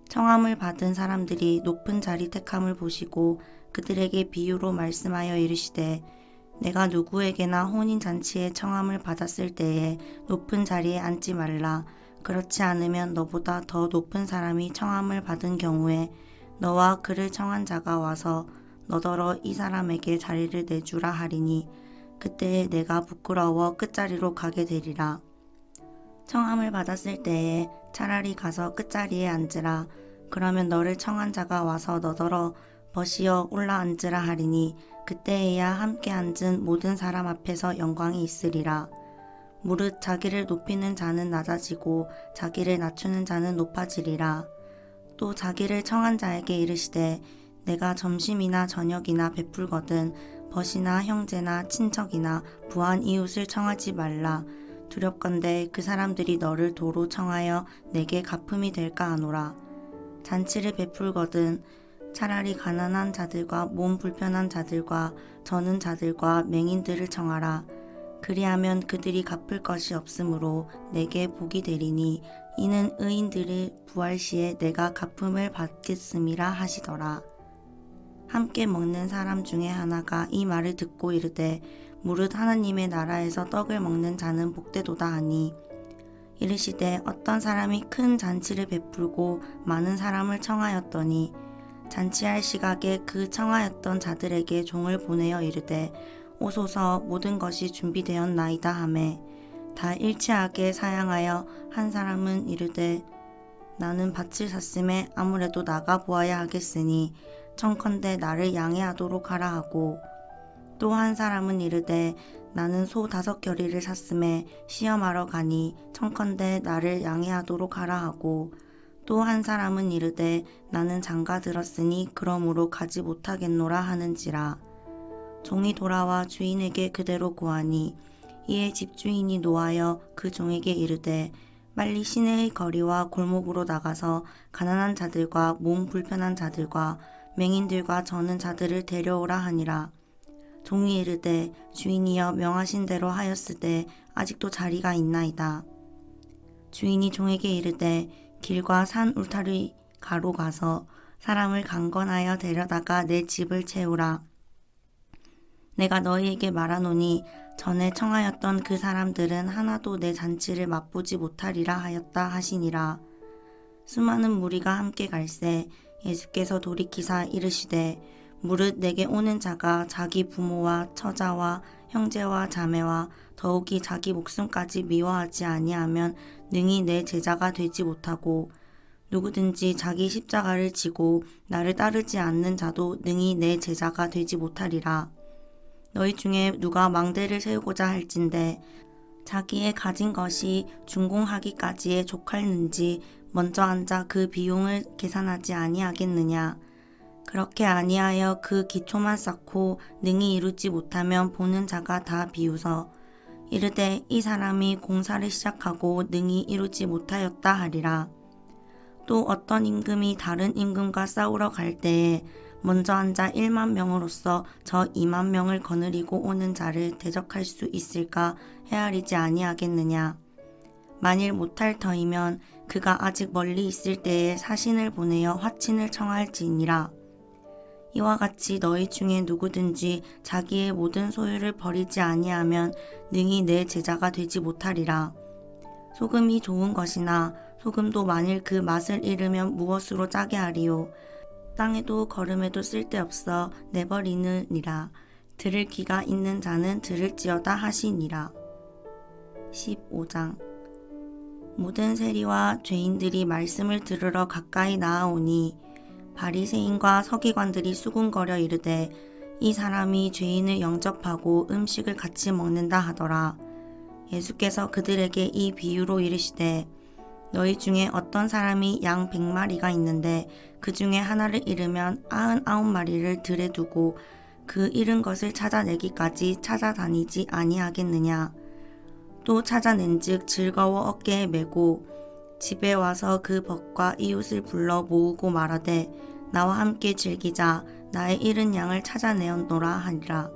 청함을 받은 사람들이 높은 자리 택함을 보시고 그들에게 비유로 말씀하여 이르시되 내가 누구에게나 혼인잔치에 청함을 받았을 때에 높은 자리에 앉지 말라. 그렇지 않으면 너보다 더 높은 사람이 청함을 받은 경우에 너와 그를 청한 자가 와서 너더러 이 사람에게 자리를 내주라 하리니 그때에 내가 부끄러워 끝자리로 가게 되리라. 청함을 받았을 때에 차라리 가서 끝자리에 앉으라. 그러면 너를 청한 자가 와서 너더러 벗이어 올라앉으라 하리니 그때에야 함께 앉은 모든 사람 앞에서 영광이 있으리라. 무릇 자기를 높이는 자는 낮아지고 자기를 낮추는 자는 높아지리라. 또 자기를 청한 자에게 이르시되 내가 점심이나 저녁이나 베풀거든 벗이나 형제나 친척이나 부한 이웃을 청하지 말라. 두렵건대 그 사람들이 너를 도로 청하여 내게 갚음이 될까 하노라. 잔치를 베풀거든 차라리 가난한 자들과 몸 불편한 자들과 저는 자들과 맹인들을 청하라. 그리하면 그들이 갚을 것이 없으므로 내게 복이 되리니 이는 의인들의 부활 시에 내가 갚음을 받겠음이라 하시더라. 함께 먹는 사람 중에 하나가 이 말을 듣고 이르되 무릇 하나님의 나라에서 떡을 먹는 자는 복되도다 하니 이르시되 어떤 사람이 큰 잔치를 베풀고 많은 사람을 청하였더니 잔치할 시각에 그 청하였던 자들에게 종을 보내어 이르되 오소서 모든 것이 준비되었나이다 하매 다 일치하게 사양하여 한 사람은 이르되 나는 밭을 샀음에 아무래도 나가 보아야 하겠으니 청컨대 나를 양해하도록 하라 하고 또 한 사람은 이르되 나는 소 5겨리를 샀음에 시험하러 가니 청컨대 나를 양해하도록 하라 하고 또 한 사람은 이르되 나는 장가 들었으니 그러므로 가지 못하겠노라 하는지라. 종이 돌아와 주인에게 그대로 고하니 이에 집주인이 노하여 그 종에게 이르되 빨리 시내의 거리와 골목으로 나가서 가난한 자들과 몸 불편한 자들과 맹인들과 저는 자들을 데려오라 하니라. 종이 이르되 주인이여 명하신 대로 하였으되 아직도 자리가 있나이다. 주인이 종에게 이르되 길과 산 울타리 가로 가서 사람을 강건하여 데려다가 내 집을 채우라. 내가 너희에게 말하노니 전에 청하였던 그 사람들은 하나도 내 잔치를 맛보지 못하리라 하였다 하시니라. 수많은 무리가 함께 갈새 예수께서 돌이키사 이르시되 무릇 내게 오는 자가 자기 부모와 처자와 형제와 자매와 더욱이 자기 목숨까지 미워하지 아니하면 능히 내 제자가 되지 못하고 누구든지 자기 십자가를 지고 나를 따르지 않는 자도 능히 내 제자가 되지 못하리라. 너희 중에 누가 망대를 세우고자 할진대 자기의 가진 것이 준공하기까지에 족할는지 먼저 앉아 그 비용을 계산하지 아니하겠느냐. 그렇게 아니하여 그 기초만 쌓고 능히 이루지 못하면 보는 자가 다 비웃어 이르되 이 사람이 공사를 시작하고 능히 이루지 못하였다 하리라. 또 어떤 임금이 다른 임금과 싸우러 갈 때에 먼저 앉아 1만 명으로서 저 2만 명을 거느리고 오는 자를 대적할 수 있을까 헤아리지 아니하겠느냐. 만일 못할 터이면 그가 아직 멀리 있을 때에 사신을 보내어 화친을 청할지니라. 이와 같이 너희 중에 누구든지 자기의 모든 소유를 버리지 아니하면 능히 내 제자가 되지 못하리라. 소금이 좋은 것이나 소금도 만일 그 맛을 잃으면 무엇으로 짜게 하리요. 땅에도 거름에도 쓸데없어 내버리느니라. 들을 귀가 있는 자는 들을지어다 하시니라. 15장. 모든 세리와 죄인들이 말씀을 들으러 가까이 나아오니 바리새인과 서기관들이 수군거려 이르되 이 사람이 죄인을 영접하고 음식을 같이 먹는다 하더라. 예수께서 그들에게 이 비유로 이르시되 너희 중에 어떤 사람이 양 100마리가 있는데 그 중에 하나를 잃으면 99마리를 들에 두고 그 잃은 것을 찾아내기까지 찾아다니지 아니하겠느냐. 또 찾아낸즉 즐거워 어깨에 메고 집에 와서 그 벗과 이웃을 불러 모으고 말하되 나와 함께 즐기자. 나의 잃은 양을 찾아내었노라 하리라.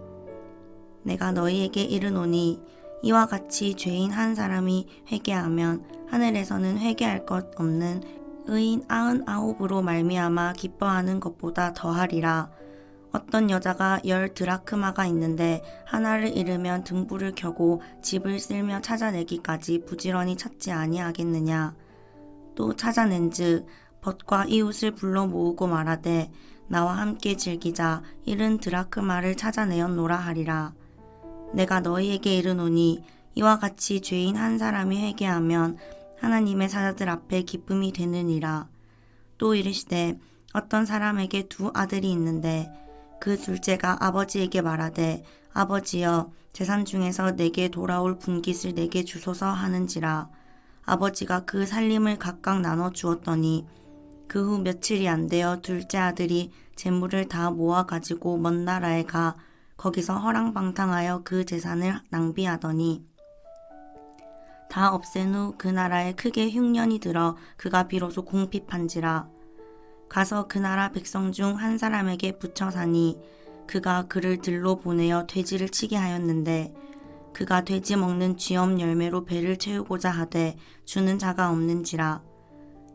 내가 너희에게 이르노니 이와 같이 죄인 한 사람이 회개하면 하늘에서는 회개할 것 없는 의인 99으로 말미암아 기뻐하는 것보다 더하리라. 어떤 여자가 10 드라크마가 있는데 하나를 잃으면 등불을 켜고 집을 쓸며 찾아내기까지 부지런히 찾지 아니하겠느냐. 또 찾아낸즉 벗과 이웃을 불러 모으고 말하되 나와 함께 즐기자. 잃은 드라크마를 찾아내었노라 하리라. 내가 너희에게 이르노니 이와 같이 죄인 한 사람이 회개하면 하나님의 사자들 앞에 기쁨이 되느니라. 또 이르시되 어떤 사람에게 2 아들이 있는데 그 둘째가 아버지에게 말하되 아버지여 재산 중에서 내게 돌아올 분깃을 내게 주소서 하는지라. 아버지가 그 살림을 각각 나눠 주었더니 그 후 며칠이 안 되어 둘째 아들이 재물을 다 모아 가지고 먼 나라에 가 거기서 허랑방탕하여 그 재산을 낭비하더니 다 없앤 후 그 나라에 크게 흉년이 들어 그가 비로소 궁핍한지라. 가서 그 나라 백성 중 한 사람에게 붙여 사니 그가 그를 들로 보내어 돼지를 치게 하였는데 그가 돼지 먹는 쥐엄 열매로 배를 채우고자 하되 주는 자가 없는지라.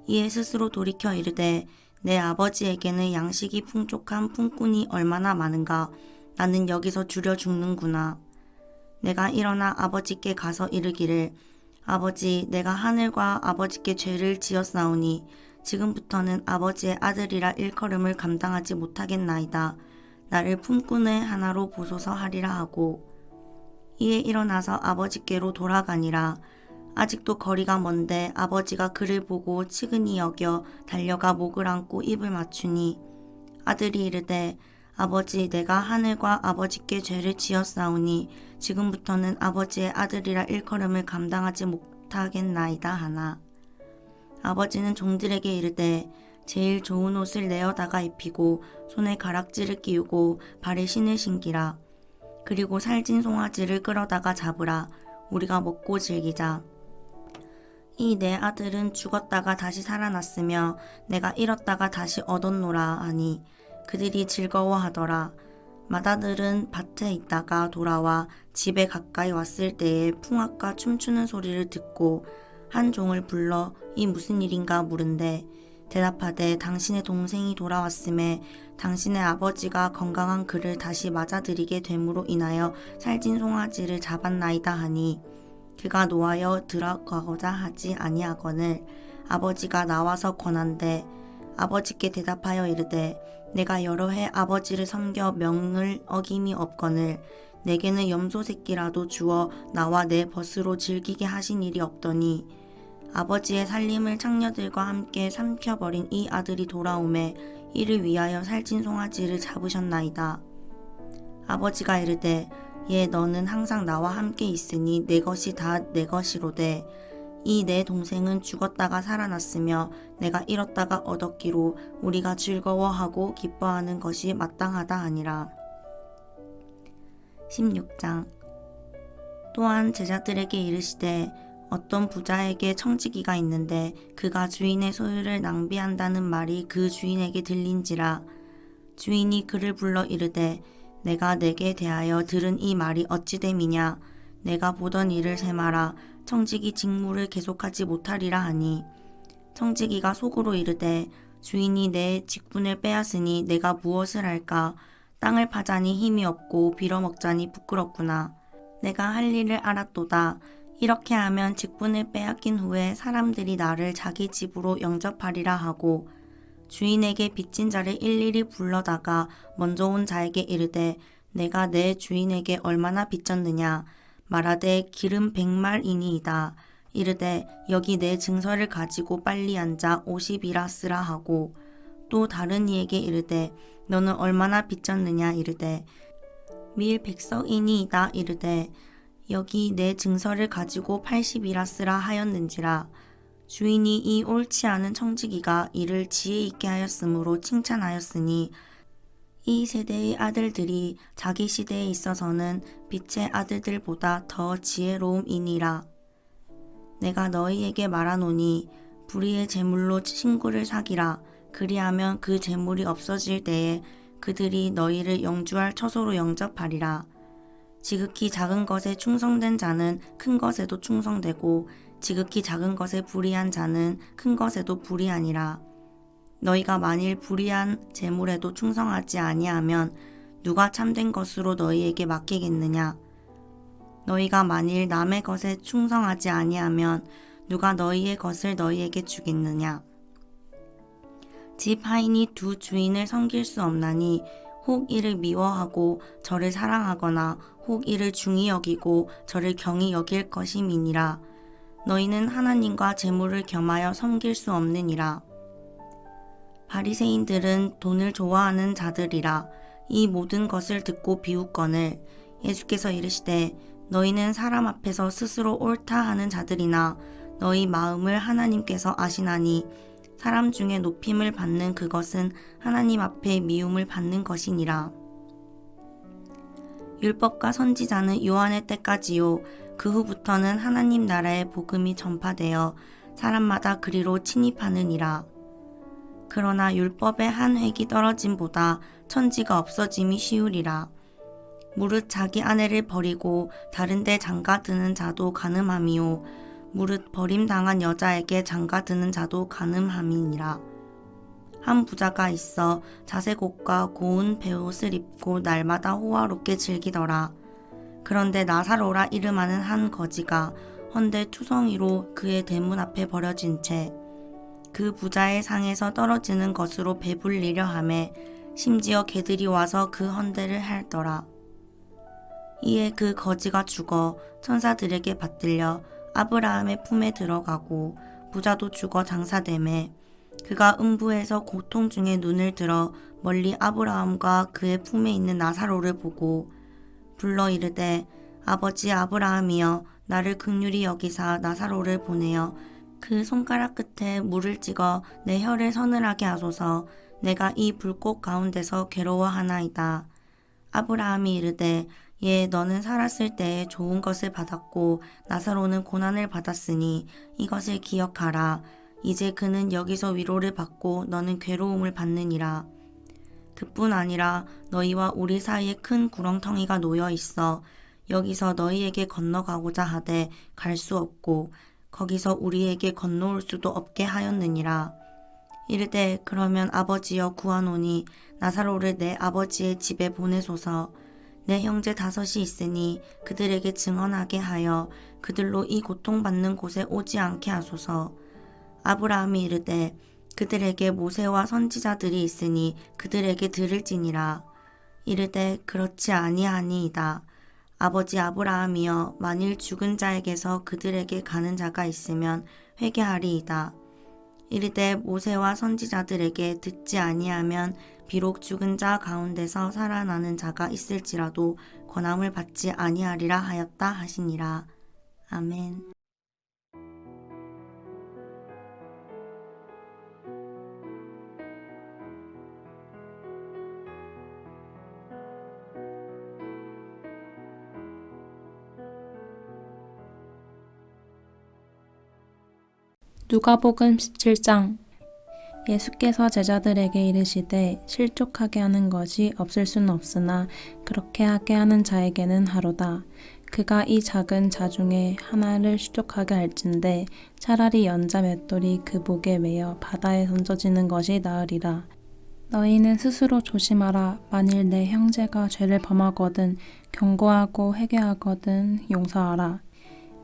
이에 스스로 돌이켜 이르되 내 아버지에게는 양식이 풍족한 품꾼이 얼마나 많은가. 나는 여기서 줄여 죽는구나. 내가 일어나 아버지께 가서 이르기를 아버지 내가 하늘과 아버지께 죄를 지었사오니 지금부터는 아버지의 아들이라 일컬음을 감당하지 못하겠나이다. 나를 품꾼의 하나로 보소서 하리라 하고 이에 일어나서 아버지께로 돌아가니라. 아직도 거리가 먼데 아버지가 그를 보고 치근히 여겨 달려가 목을 안고 입을 맞추니 아들이 이르되 아버지 내가 하늘과 아버지께 죄를 지었사오니 지금부터는 아버지의 아들이라 일컬음을 감당하지 못하겠나이다 하나. 아버지는 종들에게 이르되 제일 좋은 옷을 내어다가 입히고 손에 가락지를 끼우고 발에 신을 신기라. 그리고 살찐 송아지를 끌어다가 잡으라. 우리가 먹고 즐기자. 이 내 아들은 죽었다가 다시 살아났으며 내가 잃었다가 다시 얻었노라 하니 그들이 즐거워하더라. 맏아들은 밭에 있다가 돌아와 집에 가까이 왔을 때에 풍악과 춤추는 소리를 듣고 한 종을 불러 이 무슨 일인가 물은데 대답하되 당신의 동생이 돌아왔음에 당신의 아버지가 건강한 그를 다시 맞아들이게 됨으로 인하여 살찐 송아지를 잡았나이다 하니 그가 노하여 들어가고자 하지 아니하거늘 아버지가 나와서 권한대 아버지께 대답하여 이르되 내가 여러 해 아버지를 섬겨 명을 어김이 없거늘 내게는 염소 새끼라도 주어 나와 내 벗으로 즐기게 하신 일이 없더니 아버지의 살림을 창녀들과 함께 삼켜버린 이 아들이 돌아오매 이를 위하여 살찐 송아지를 잡으셨나이다. 아버지가 이르되 예 너는 항상 나와 함께 있으니 내 것이 다 내 것이로되 이 내 동생은 죽었다가 살아났으며 내가 잃었다가 얻었기로 우리가 즐거워하고 기뻐하는 것이 마땅하다 하니라. 16장 또한 제자들에게 이르시되 어떤 부자에게 청지기가 있는데 그가 주인의 소유를 낭비한다는 말이 그 주인에게 들린지라 주인이 그를 불러 이르되 내가 내게 대하여 들은 이 말이 어찌 됨이냐 내가 보던 일을 세마라 청지기 직무를 계속하지 못하리라 하니 청지기가 속으로 이르되 주인이 내 직분을 빼앗으니 내가 무엇을 할까 땅을 파자니 힘이 없고 빌어먹자니 부끄럽구나 내가 할 일을 알았도다 이렇게 하면 직분을 빼앗긴 후에 사람들이 나를 자기 집으로 영접하리라 하고 주인에게 빚진 자를 일일이 불러다가 먼저 온 자에게 이르되 내가 내 주인에게 얼마나 빚졌느냐 말하되 기름 100말이니이다. 이르되 여기 내 증서를 가지고 빨리 앉아 50이라 쓰라 하고 또 다른 이에게 이르되 너는 얼마나 빚졌느냐 이르되 밀 100석이니이다. 이르되 여기 내 증서를 가지고 80이라 쓰라 하였는지라. 주인이 이 옳지 않은 청지기가 이를 지혜 있게 하였으므로 칭찬하였으니 이 세대의 아들들이 자기 시대에 있어서는 빛의 아들들보다 더 지혜로움이니라. 내가 너희에게 말하노니 불의의 재물로 친구를 사기라. 그리하면 그 재물이 없어질 때에 그들이 너희를 영주할 처소로 영접하리라. 지극히 작은 것에 충성된 자는 큰 것에도 충성되고 지극히 작은 것에 불의한 자는 큰 것에도 불의하니라. 너희가 만일 불의한 재물에도 충성하지 아니하면 누가 참된 것으로 너희에게 맡기겠느냐? 너희가 만일 남의 것에 충성하지 아니하면 누가 너희의 것을 너희에게 주겠느냐? 집 하인이 두 주인을 섬길 수 없나니 혹 이를 미워하고 저를 사랑하거나 혹 이를 중히 여기고 저를 경히 여길 것임이니라. 너희는 하나님과 재물을 겸하여 섬길 수 없느니라. 바리새인들은 돈을 좋아하는 자들이라. 이 모든 것을 듣고 비웃거늘 예수께서 이르시되 너희는 사람 앞에서 스스로 옳다 하는 자들이나 너희 마음을 하나님께서 아시나니 사람 중에 높임을 받는 그것은 하나님 앞에 미움을 받는 것이니라. 율법과 선지자는 요한의 때까지요 그 후부터는 하나님 나라의 복음이 전파되어 사람마다 그리로 침입하느니라. 그러나 율법의 한 획이 떨어짐보다 천지가 없어짐이 쉬우리라. 무릇 자기 아내를 버리고 다른 데 장가드는 자도 간음함이요 무릇 버림당한 여자에게 장가드는 자도 간음함이니라. 한 부자가 있어 자색옷과 고운 베옷을 입고 날마다 호화롭게 즐기더라. 그런데 나사로라 이름하는 한 거지가 헌데 투성이로 그의 대문 앞에 버려진 채 그 부자의 상에서 떨어지는 것으로 배불리려 하매 심지어 개들이 와서 그 헌데를 핥더라. 이에 그 거지가 죽어 천사들에게 받들려 아브라함의 품에 들어가고 부자도 죽어 장사되매 그가 음부에서 고통 중에 눈을 들어 멀리 아브라함과 그의 품에 있는 나사로를 보고 불러 이르되 아버지 아브라함이여 나를 긍휼히 여기사 나사로를 보내어 그 손가락 끝에 물을 찍어 내 혀를 서늘하게 하소서. 내가 이 불꽃 가운데서 괴로워하나이다. 아브라함이 이르되 예 너는 살았을 때에 좋은 것을 받았고 나사로는 고난을 받았으니 이것을 기억하라. 이제 그는 여기서 위로를 받고 너는 괴로움을 받느니라. 그뿐 아니라 너희와 우리 사이에 큰 구렁텅이가 놓여 있어 여기서 너희에게 건너가고자 하되 갈 수 없고 거기서 우리에게 건너올 수도 없게 하였느니라. 이르되 그러면 아버지여 구하노니 나사로를 내 아버지의 집에 보내소서. 내 형제 5이 있으니 그들에게 증언하게 하여 그들로 이 고통받는 곳에 오지 않게 하소서. 아브라함이 이르되 그들에게 모세와 선지자들이 있으니 그들에게 들을지니라. 이르되 그렇지 아니하니이다. 아버지 아브라함이여 만일 죽은 자에게서 그들에게 가는 자가 있으면 회개하리이다. 이르되 모세와 선지자들에게 듣지 아니하면 비록 죽은 자 가운데서 살아나는 자가 있을지라도 권함을 받지 아니하리라 하였다 하시니라. 아멘. 누가복음 17장. 예수께서 제자들에게 이르시되 실족하게 하는 것이 없을 수는 없으나 그렇게 하게 하는 자에게는 하로다. 그가 이 작은 자 중에 하나를 실족하게 할진대 차라리 연자 맷돌이 그 목에 매여 바다에 던져지는 것이 나으리라. 너희는 스스로 조심하라. 만일 내 형제가 죄를 범하거든 경고하고 회개하거든 용서하라.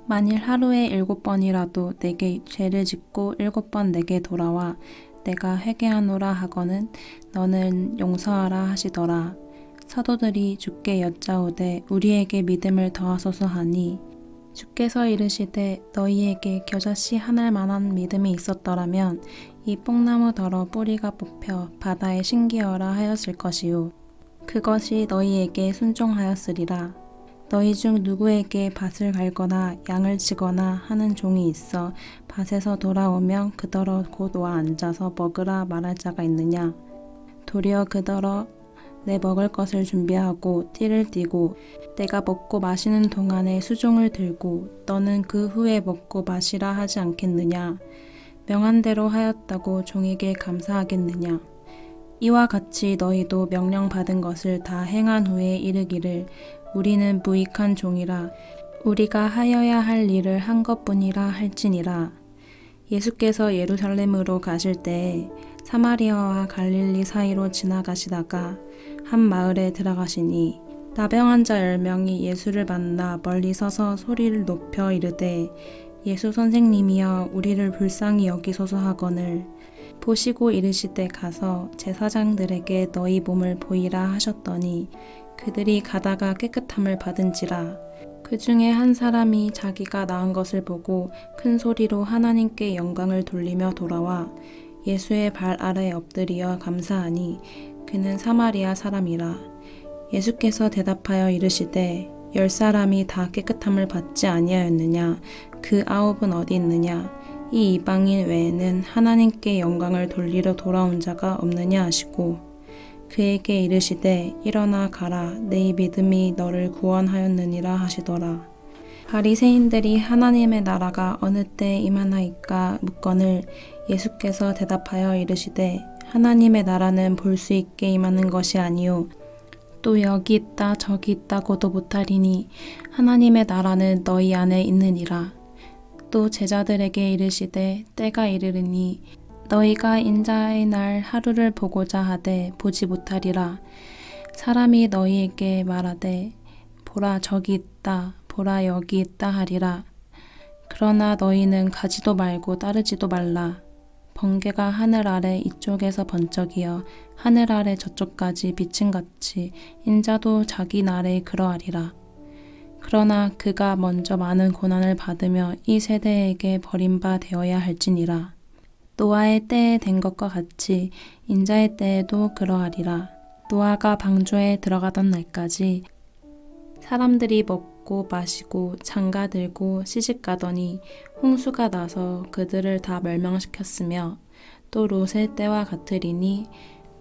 만일 하루에 7번이라도 내게 죄를 짓고 7번 내게 돌아와 내가 회개하노라 하거는 너는 용서하라 하시더라. 사도들이 주께 여짜오되 우리에게 믿음을 더하소서 하니 주께서 이르시되 너희에게 겨자씨 하나 만한 믿음이 있었더라면 이 뽕나무더러 뿌리가 뽑혀 바다에 심기어라 하였을 것이요 그것이 너희에게 순종하였으리라. 너희 중 누구에게 밭을 갈거나 양을 치거나 하는 종이 있어 밭에서 돌아오면 그더러 곧 와 앉아서 먹으라 말할 자가 있느냐? 도리어 그더러 내 먹을 것을 준비하고 띠를 띠고 내가 먹고 마시는 동안에 수종을 들고 너는 그 후에 먹고 마시라 하지 않겠느냐? 명한 대로 하였다고 종에게 감사하겠느냐? 이와 같이 너희도 명령받은 것을 다 행한 후에 이르기를 우리는 무익한 종이라 우리가 하여야 할 일을 한 것뿐이라 할지니라. 예수께서 예루살렘으로 가실 때에 사마리아와 갈릴리 사이로 지나가시다가 한 마을에 들어가시니 나병한 자 10명이 예수를 만나 멀리 서서 소리를 높여 이르되 예수 선생님이여 우리를 불쌍히 여기소서 하거늘 보시고 이르시되 가서 제사장들에게 너희 몸을 보이라 하셨더니 그들이 가다가 깨끗함을 받은지라. 그 중에 한 사람이 자기가 나은 것을 보고 큰 소리로 하나님께 영광을 돌리며 돌아와 예수의 발 아래 엎드리어 감사하니 그는 사마리아 사람이라. 예수께서 대답하여 이르시되 10사람이 다 깨끗함을 받지 아니하였느냐? 그 9은 어디 있느냐? 이 이방인 외에는 하나님께 영광을 돌리러 돌아온 자가 없느냐 하시고 그에게 이르시되 일어나 가라 내 믿음이 너를 구원하였느니라 하시더라. 바리새인들이 하나님의 나라가 어느 때 임하나이까 묻거늘 예수께서 대답하여 이르시되 하나님의 나라는 볼 수 있게 임하는 것이 아니요 또 여기 있다 저기 있다고도 못하리니 하나님의 나라는 너희 안에 있느니라. 또 제자들에게 이르시되 때가 이르리니 너희가 인자의 날 하루를 보고자 하되 보지 못하리라. 사람이 너희에게 말하되 보라 저기 있다 보라 여기 있다 하리라. 그러나 너희는 가지도 말고 따르지도 말라. 번개가 하늘 아래 이쪽에서 번쩍이어 하늘 아래 저쪽까지 비침같이 인자도 자기 날에 그러하리라. 그러나 그가 먼저 많은 고난을 받으며 이 세대에게 버림바 되어야 할지니라. 노아의 때에 된 것과 같이 인자의 때에도 그러하리라. 노아가 방주에 들어가던 날까지 사람들이 먹고 마시고 장가들고 시집가더니 홍수가 나서 그들을 다 멸망시켰으며 또 롯의 때와 같으리니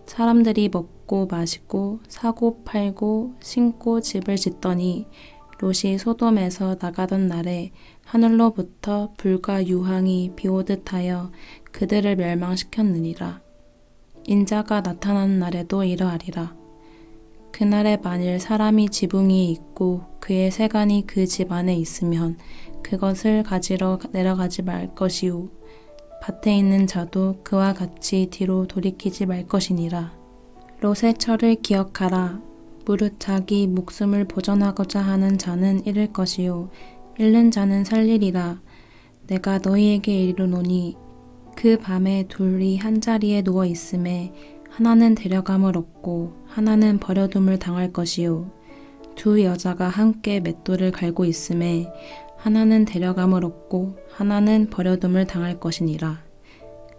사람들이 먹고 마시고 사고 팔고 신고 집을 짓더니 롯이 소돔에서 나가던 날에 하늘로부터 불과 유황이 비오듯 하여 그들을 멸망시켰느니라. 인자가 나타나는 날에도 이러하리라. 그날에 만일 사람이 지붕이 있고 그의 세간이 그 집 안에 있으면 그것을 가지러 내려가지 말 것이요 밭에 있는 자도 그와 같이 뒤로 돌이키지 말 것이니라. 롯의 철을 기억하라. 무릇 자기 목숨을 보전하고자 하는 자는 잃을 것이요 잃는 자는 살리리라. 내가 너희에게 이르노니 그 밤에 둘이 한 자리에 누워 있음에 하나는 데려감을 얻고 하나는 버려둠을 당할 것이요 두 여자가 함께 맷돌을 갈고 있음에 하나는 데려감을 얻고 하나는 버려둠을 당할 것이니라.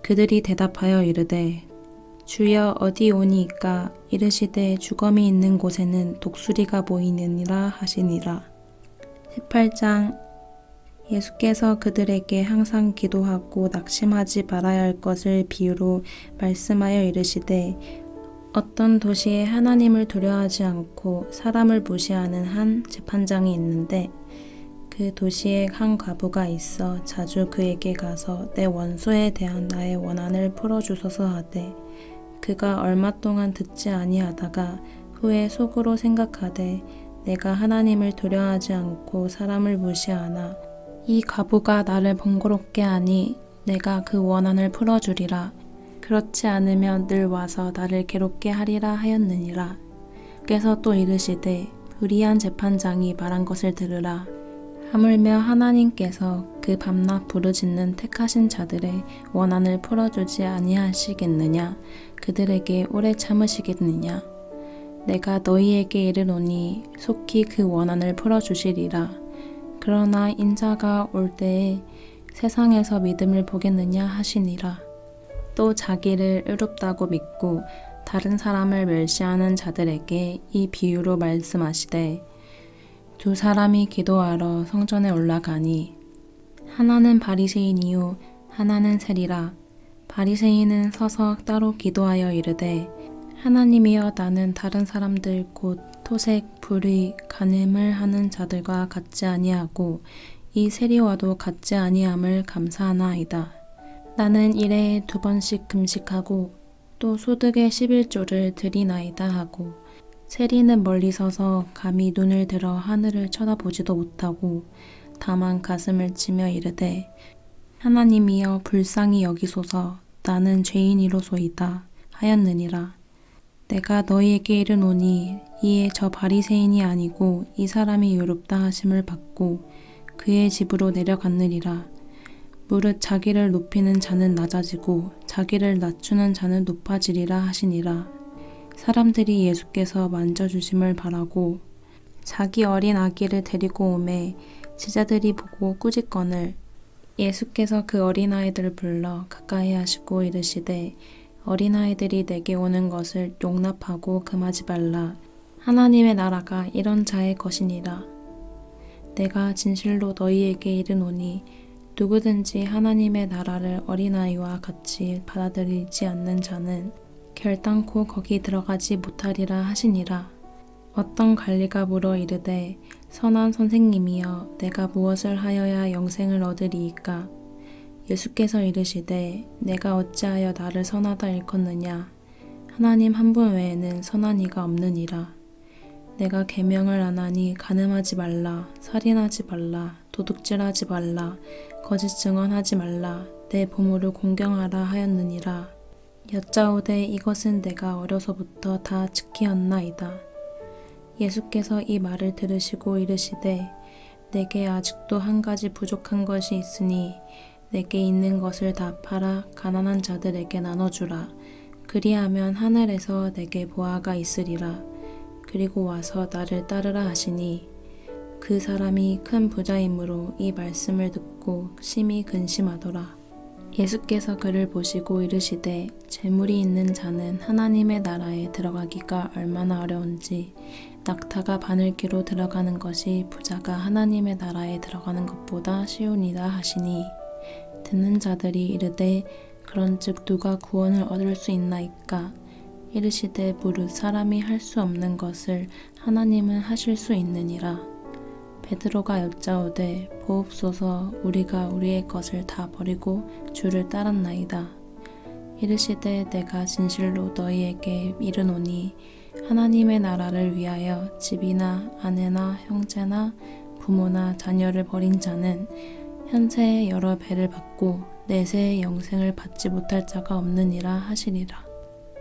그들이 대답하여 이르되 주여 어디 오니이까? 이르시되 주검이 있는 곳에는 독수리가 보이느니라 하시니라. 18장. 예수께서 그들에게 항상 기도하고 낙심하지 말아야 할 것을 비유로 말씀하여 이르시되 어떤 도시에 하나님을 두려워하지 않고 사람을 무시하는 한 재판장이 있는데 그 도시에 한 과부가 있어 자주 그에게 가서 내 원수에 대한 나의 원한을 풀어주소서 하되 그가 얼마 동안 듣지 아니하다가 후에 속으로 생각하되 내가 하나님을 두려워하지 않고 사람을 무시하나 이 과부가 나를 번거롭게 하니 내가 그 원한을 풀어주리라. 그렇지 않으면 늘 와서 나를 괴롭게 하리라 하였느니라. 그래서 또 이르시되 불의한 재판장이 말한 것을 들으라. 하물며 하나님께서 그 밤낮 부르짖는 택하신 자들의 원한을 풀어주지 아니하시겠느냐? 그들에게 오래 참으시겠느냐? 내가 너희에게 이르노니 속히 그 원한을 풀어주시리라. 그러나 인자가 올 때에 세상에서 믿음을 보겠느냐 하시니라. 또 자기를 의롭다고 믿고 다른 사람을 멸시하는 자들에게 이 비유로 말씀하시되 두 사람이 기도하러 성전에 올라가니 하나는 바리새인이요 하나는 세리라. 바리새인은 서서 따로 기도하여 이르되 하나님이여 나는 다른 사람들 곧 토색, 불의, 간음을 하는 자들과 같지 아니하고 이 세리와도 같지 아니함을 감사하나이다. 나는 일해에 2번씩 금식하고 또 소득의 11조를 드리나이다 하고 세리는 멀리 서서 감히 눈을 들어 하늘을 쳐다보지도 못하고 다만 가슴을 치며 이르되 하나님이여 불쌍히 여기소서 나는 죄인이로소이다 하였느니라. 내가 너희에게 이르노니 이에 저 바리새인이 아니고 이 사람이 의롭다 하심을 받고 그의 집으로 내려갔느니라. 무릇 자기를 높이는 자는 낮아지고 자기를 낮추는 자는 높아지리라 하시니라. 사람들이 예수께서 만져주심을 바라고 자기 어린 아기를 데리고 오매 제자들이 보고 꾸짖거늘 예수께서 그 어린아이들을 불러 가까이 하시고 이르시되 어린아이들이 내게 오는 것을 용납하고 금하지 말라. 하나님의 나라가 이런 자의 것이니라. 내가 진실로 너희에게 이르노니 누구든지 하나님의 나라를 어린아이와 같이 받아들이지 않는 자는 결단코 거기 들어가지 못하리라 하시니라. 어떤 관리가 물어 이르되 선한 선생님이여 내가 무엇을 하여야 영생을 얻으리이까? 예수께서 이르시되 내가 어찌하여 나를 선하다 일컫느냐? 하나님 한 분 외에는 선한 이가 없느니라. 내가 계명을 안 하니 간음하지 말라, 살인하지 말라, 도둑질하지 말라, 거짓 증언하지 말라, 내 부모를 공경하라 하였느니라. 여짜오되 이것은 내가 어려서부터 다 지키었나이다. 예수께서 이 말을 들으시고 이르시되 내게 아직도 한 가지 부족한 것이 있으니 내게 있는 것을 다 팔아 가난한 자들에게 나눠주라. 그리하면 하늘에서 내게 보화가 있으리라. 그리고 와서 나를 따르라 하시니 그 사람이 큰 부자이므로 이 말씀을 듣고 심히 근심하더라. 예수께서 그를 보시고 이르시되 재물이 있는 자는 하나님의 나라에 들어가기가 얼마나 어려운지 낙타가 바늘기로 들어가는 것이 부자가 하나님의 나라에 들어가는 것보다 쉬우니라 하시니 듣는 자들이 이르되 그런즉 누가 구원을 얻을 수 있나이까? 이르시되 무릇 사람이 할 수 없는 것을 하나님은 하실 수 있느니라. 베드로가 여짜오되 보옵소서 우리가 우리의 것을 다 버리고 주를 따랐나이다. 이르시되 내가 진실로 너희에게 이르노니 하나님의 나라를 위하여 집이나 아내나 형제나 부모나 자녀를 버린 자는 현세에 여러 배를 받고 내세의 영생을 받지 못할 자가 없느니라 하시리라.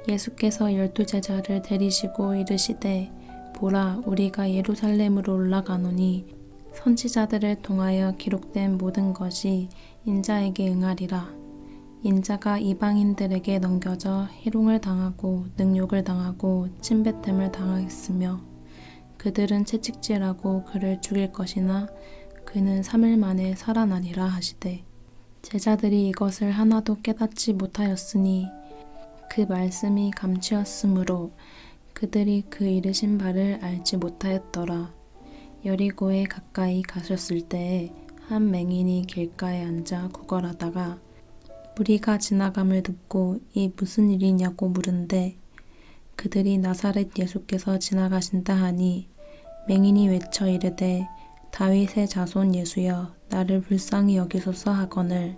예수께서 12제자를 데리시고 이르시되 보라 우리가 예루살렘으로 올라가노니 선지자들을 통하여 기록된 모든 것이 인자에게 응하리라. 인자가 이방인들에게 넘겨져 희롱을 당하고 능욕을 당하고 침뱉음을 당하겠으며 그들은 채찍질하고 그를 죽일 것이나 그는 3일 만에 살아나리라 하시되 제자들이 이것을 하나도 깨닫지 못하였으니 그 말씀이 감추었으므로 그들이 그 이르신 바를 알지 못하였더라. 여리고에 가까이 가셨을 때에 한 맹인이 길가에 앉아 구걸하다가 무리가 지나감을 듣고 이 무슨 일이냐고 물은데 그들이 나사렛 예수께서 지나가신다 하니 맹인이 외쳐 이르되 다윗의 자손 예수여 나를 불쌍히 여기소서 하거늘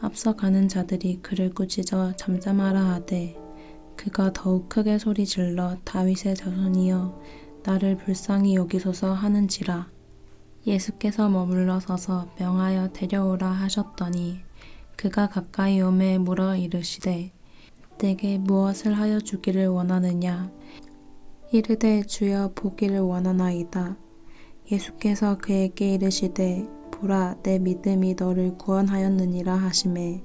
앞서가는 자들이 그를 꾸짖어 잠잠하라 하되 그가 더욱 크게 소리질러 다윗의 자손이여 나를 불쌍히 여기소서 하는지라. 예수께서 머물러 서서 명하여 데려오라 하셨더니 그가 가까이 오매 물어 이르시되 내게 무엇을 하여 주기를 원하느냐. 이르되 주여 보기를 원하나이다. 예수께서 그에게 이르시되 보라 내 믿음이 너를 구원하였느니라 하시매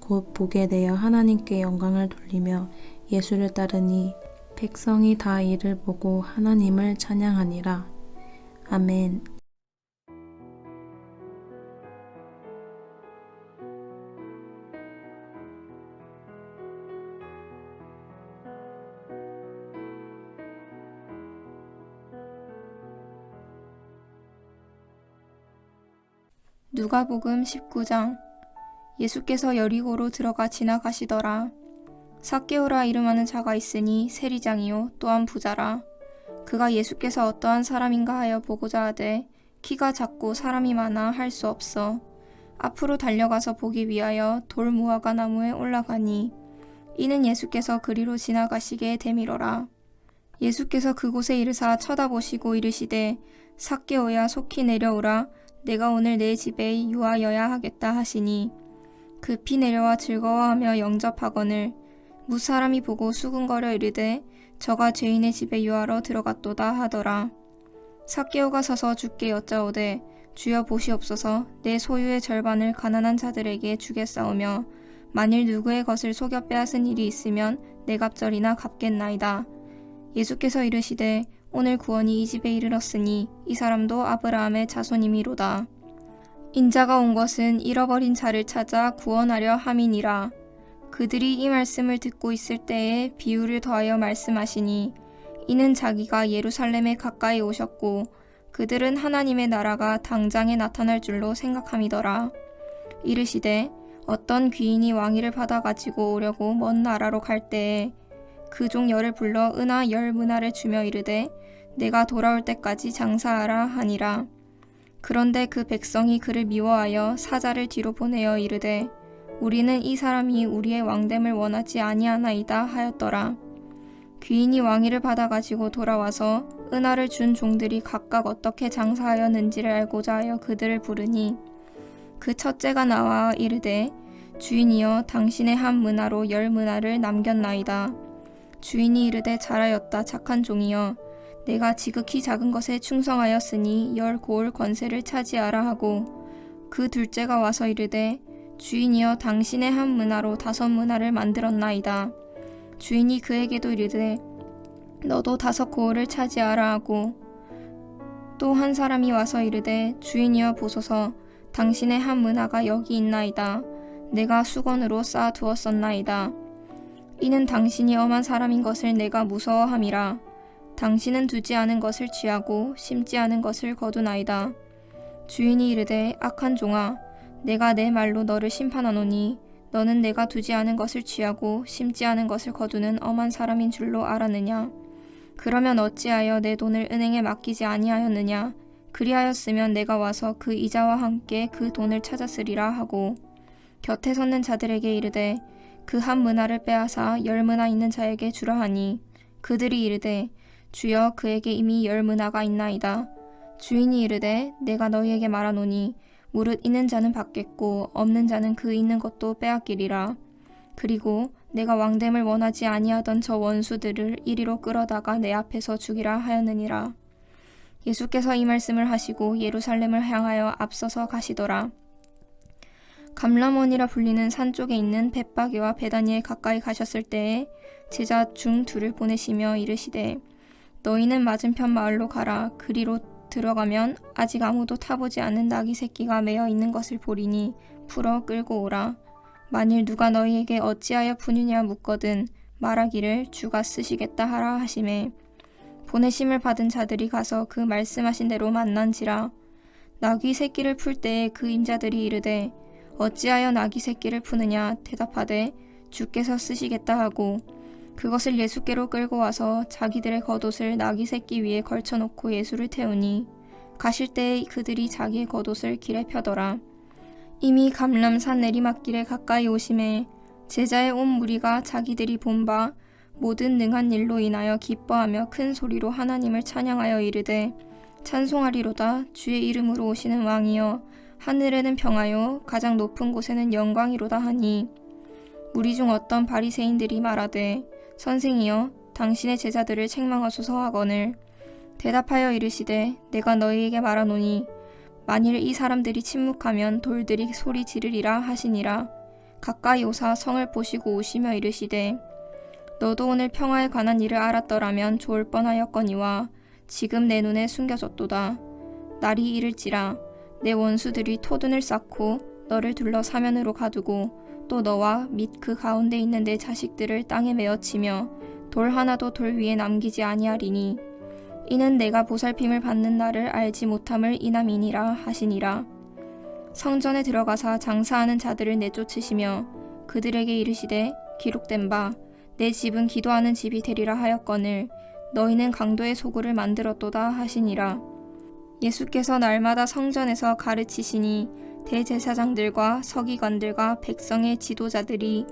곧 보게 되어 하나님께 영광을 돌리며 예수를 따르니 백성이 다 이를 보고 하나님을 찬양하니라. 아멘. 누가복음 19장. 예수께서 여리고로 들어가 지나가시더라. 삭개오라 이름하는 자가 있으니 세리장이요 또한 부자라. 그가 예수께서 어떠한 사람인가 하여 보고자 하되 키가 작고 사람이 많아 할 수 없어 앞으로 달려가서 보기 위하여 돌 무화과 나무에 올라가니 이는 예수께서 그리로 지나가시게 되밀어라. 예수께서 그곳에 이르사 쳐다보시고 이르시되 삭개오야 속히 내려오라. 내가 오늘 내 집에 유하여야 하겠다 하시니 급히 내려와 즐거워하며 영접하거늘 무사람이 보고 수군거려 이르되 저가 죄인의 집에 유하러 들어갔도다 하더라. 삭개오가 서서 주께 여짜오되 주여 보시옵소서 내 소유의 절반을 가난한 자들에게 주겠사오며 만일 누구의 것을 속여 빼앗은 일이 있으면 내 갑절이나 갚겠나이다. 예수께서 이르시되 오늘 구원이 이 집에 이르렀으니 이 사람도 아브라함의 자손이미로다. 인자가 온 것은 잃어버린 자를 찾아 구원하려 함이니라. 그들이 이 말씀을 듣고 있을 때에 비유를 더하여 말씀하시니 이는 자기가 예루살렘에 가까이 오셨고 그들은 하나님의 나라가 당장에 나타날 줄로 생각함이더라. 이르시되 어떤 귀인이 왕위를 받아가지고 오려고 먼 나라로 갈 때에 그 종 10을 불러 은하 10문화를 주며 이르되 내가 돌아올 때까지 장사하라 하니라. 그런데 그 백성이 그를 미워하여 사자를 뒤로 보내어 이르되 우리는 이 사람이 우리의 왕됨을 원하지 아니하나이다 하였더라. 귀인이 왕위를 받아가지고 돌아와서 은하를 준 종들이 각각 어떻게 장사하였는지를 알고자 하여 그들을 부르니 그 첫째가 나와 이르되 주인이여 당신의 한 문화로 10문화를 남겼나이다. 주인이 이르되 잘하였다 착한 종이여 내가 지극히 작은 것에 충성하였으니 10고을 권세를 차지하라 하고 그 둘째가 와서 이르되 주인이여 당신의 한 문화로 5문화를 만들었나이다. 주인이 그에게도 이르되 너도 5고을을 차지하라 하고 또 한 사람이 와서 이르되 주인이여 보소서 당신의 한 문화가 여기 있나이다. 내가 수건으로 쌓아 두었었나이다. 이는 당신이 엄한 사람인 것을 내가 무서워함이라. 당신은 두지 않은 것을 취하고 심지 않은 것을 거두나이다. 주인이 이르되 악한 종아 내가 내 말로 너를 심판하노니 너는 내가 두지 않은 것을 취하고 심지 않은 것을 거두는 엄한 사람인 줄로 알았느냐. 그러면 어찌하여 내 돈을 은행에 맡기지 아니하였느냐. 그리하였으면 내가 와서 그 이자와 함께 그 돈을 찾았으리라 하고 곁에 섰는 자들에게 이르되 그 한 문화를 빼앗아 10문화 있는 자에게 주라 하니 그들이 이르되 주여 그에게 이미 10문화가 있나이다. 주인이 이르되 내가 너희에게 말하노니 무릇 있는 자는 받겠고 없는 자는 그 있는 것도 빼앗기리라. 그리고 내가 왕됨을 원하지 아니하던 저 원수들을 이리로 끌어다가 내 앞에서 죽이라 하였느니라. 예수께서 이 말씀을 하시고 예루살렘을 향하여 앞서서 가시더라. 감람원이라 불리는 산 쪽에 있는 벳바게와 베다니에 가까이 가셨을 때에 제자 중 둘을 보내시며 이르시되 너희는 맞은편 마을로 가라. 그리로 들어가면 아직 아무도 타보지 않은 나귀 새끼가 매어 있는 것을 보리니 풀어 끌고 오라. 만일 누가 너희에게 어찌하여 푸느냐 묻거든 말하기를 주가 쓰시겠다 하라 하시매 보내심을 받은 자들이 가서 그 말씀하신 대로 만난지라. 나귀 새끼를 풀 때에 그 임자들이 이르되 어찌하여 나귀 새끼를 푸느냐 대답하되 주께서 쓰시겠다 하고 그것을 예수께로 끌고 와서 자기들의 겉옷을 나귀 새끼 위에 걸쳐놓고 예수를 태우니 가실 때에 그들이 자기의 겉옷을 길에 펴더라. 이미 감람산 내리막길에 가까이 오심에 제자의 온 무리가 자기들이 본 바 모든 능한 일로 인하여 기뻐하며 큰 소리로 하나님을 찬양하여 이르되 찬송하리로다. 주의 이름으로 오시는 왕이여 하늘에는 평화요 가장 높은 곳에는 영광이로다 하니 무리 중 어떤 바리새인들이 말하되 선생이여 당신의 제자들을 책망하소서 하거늘 대답하여 이르시되 내가 너희에게 말하노니 만일 이 사람들이 침묵하면 돌들이 소리 지르리라 하시니라. 가까이 오사 성을 보시고 오시며 이르시되 너도 오늘 평화에 관한 일을 알았더라면 좋을 뻔하였거니와 지금 내 눈에 숨겨졌도다. 날이 이를지라 내 원수들이 토둔을 쌓고 너를 둘러 사면으로 가두고 또 너와 및 그 가운데 있는 내 자식들을 땅에 메어치며 돌 하나도 돌 위에 남기지 아니하리니 이는 내가 보살핌을 받는 날을 알지 못함을 인함이니라 하시니라. 성전에 들어가사 장사하는 자들을 내쫓으시며 그들에게 이르시되 기록된 바 내 집은 기도하는 집이 되리라 하였거늘 너희는 강도의 소굴을 만들었도다 하시니라. 예수께서 날마다 성전에서 가르치시니 대제사장들과 서기관들과 백성의 지도자들이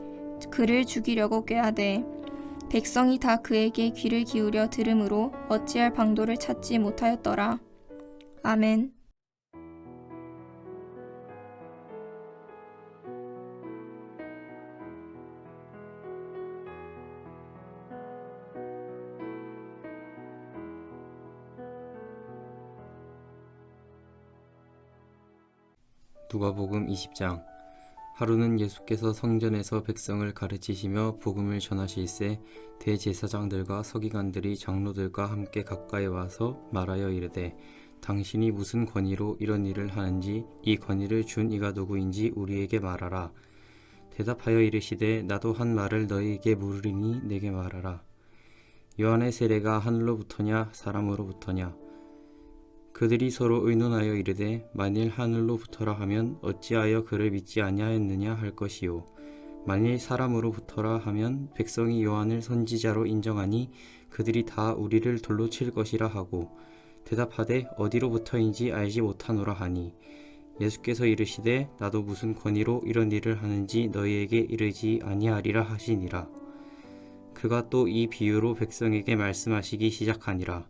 그를 죽이려고 꾀하되 백성이 다 그에게 귀를 기울여 들으므로 어찌할 방도를 찾지 못하였더라. 아멘. 누가복음 20장. 하루는 예수께서 성전에서 백성을 가르치시며 복음을 전하실새 대제사장들과 서기관들이 장로들과 함께 가까이 와서 말하여 이르되 당신이 무슨 권위로 이런 일을 하는지 이 권위를 준 이가 누구인지 우리에게 말하라. 대답하여 이르시되 나도 한 말을 너희에게 물으리니 내게 말하라. 요한의 세례가 하늘로부터냐 사람으로부터냐? 그들이 서로 의논하여 이르되 만일 하늘로부터라 하면 어찌하여 그를 믿지 아니하였느냐 할 것이요 만일 사람으로부터라 하면 백성이 요한을 선지자로 인정하니 그들이 다 우리를 돌로 칠 것이라 하고 대답하되 어디로부터인지 알지 못하노라 하니 예수께서 이르시되 나도 무슨 권위로 이런 일을 하는지 너희에게 이르지 아니하리라 하시니라. 그가 또 이 비유로 백성에게 말씀하시기 시작하니라.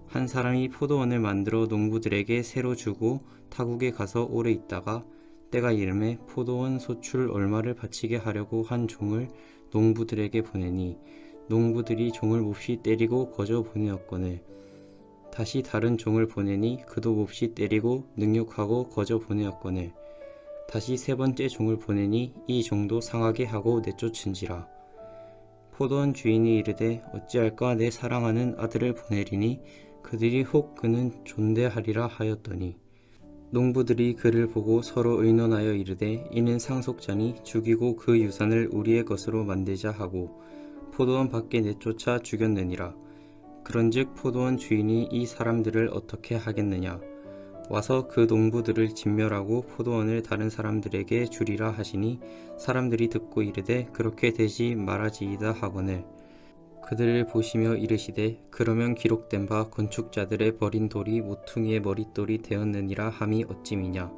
한 사람이 포도원을 만들어 농부들에게 새로 주고 타국에 가서 오래 있다가 때가 이름에 포도원 소출 얼마를 바치게 하려고 한 종을 농부들에게 보내니 농부들이 종을 몹시 때리고 거저 보내었거늘 다시 다른 종을 보내니 그도 몹시 때리고 능욕하고 거저 보내었거늘 다시 세 번째 종을 보내니 이 종도 상하게 하고 내쫓은지라. 포도원 주인이 이르되 어찌할까 내 사랑하는 아들을 보내리니 그들이 혹 그는 존대하리라 하였더니 농부들이 그를 보고 서로 의논하여 이르되 이는 상속자니 죽이고 그 유산을 우리의 것으로 만들자 하고 포도원 밖에 내쫓아 죽였느니라. 그런즉 포도원 주인이 이 사람들을 어떻게 하겠느냐? 와서 그 농부들을 진멸하고 포도원을 다른 사람들에게 주리라 하시니 사람들이 듣고 이르되 그렇게 되지 말아지이다 하거늘 그들을 보시며 이르시되 그러면 기록된 바 건축자들의 버린 돌이 모퉁이의 머릿돌이 되었느니라 함이 어찌미냐.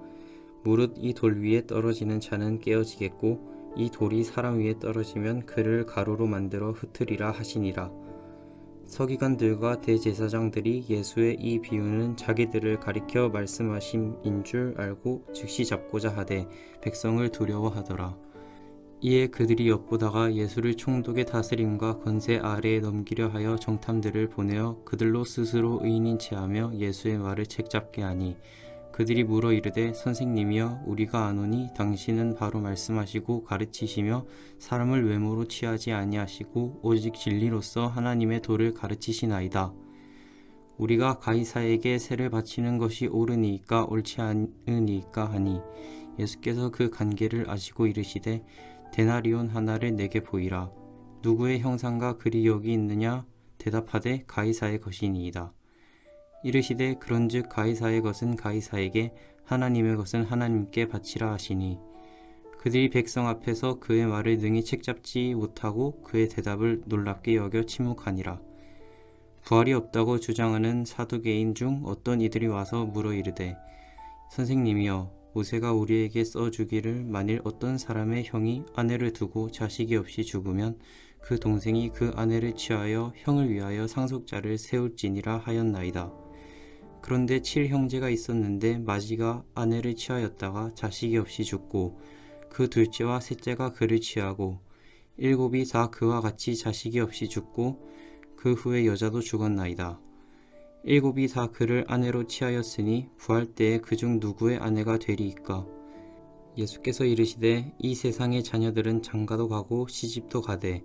무릇 이 돌 위에 떨어지는 자는 깨어지겠고 이 돌이 사람 위에 떨어지면 그를 가루로 만들어 흩으리라 하시니라. 서기관들과 대제사장들이 예수의 이 비유는 자기들을 가리켜 말씀하심인 줄 알고 즉시 잡고자 하되 백성을 두려워하더라. 이에 그들이 엿보다가 예수를 총독의 다스림과 권세 아래에 넘기려 하여 정탐들을 보내어 그들로 스스로 의인인 체하며 예수의 말을 책잡게 하니 그들이 물어 이르되 선생님이여 우리가 아노니 당신은 바로 말씀하시고 가르치시며 사람을 외모로 취하지 아니하시고 오직 진리로서 하나님의 도를 가르치시나이다. 우리가 가이사에게 세를 바치는 것이 옳으니이까 옳지 않으니이까 하니 예수께서 그 관계를 아시고 이르시되 데나리온 하나를 내게 보이라. 누구의 형상과 글이 여기 있느냐? 대답하되 가이사의 것이니이다. 이르시되 그런즉 가이사의 것은 가이사에게 하나님의 것은 하나님께 바치라 하시니 그들이 백성 앞에서 그의 말을 능히 책잡지 못하고 그의 대답을 놀랍게 여겨 침묵하니라. 부활이 없다고 주장하는 사두개인 중 어떤 이들이 와서 물어 이르되 선생님이여 모세가 우리에게 써주기를 만일 어떤 사람의 형이 아내를 두고 자식이 없이 죽으면 그 동생이 그 아내를 취하여 형을 위하여 상속자를 세울지니라 하였나이다. 그런데 7형제가 있었는데 마지가 아내를 취하였다가 자식이 없이 죽고 그 둘째와 셋째가 그를 취하고 7이 다 그와 같이 자식이 없이 죽고 그 후에 여자도 죽었나이다. 7이 다 그를 아내로 취하였으니 부활 때에 그중 누구의 아내가 되리이까? 예수께서 이르시되 이 세상의 자녀들은 장가도 가고 시집도 가되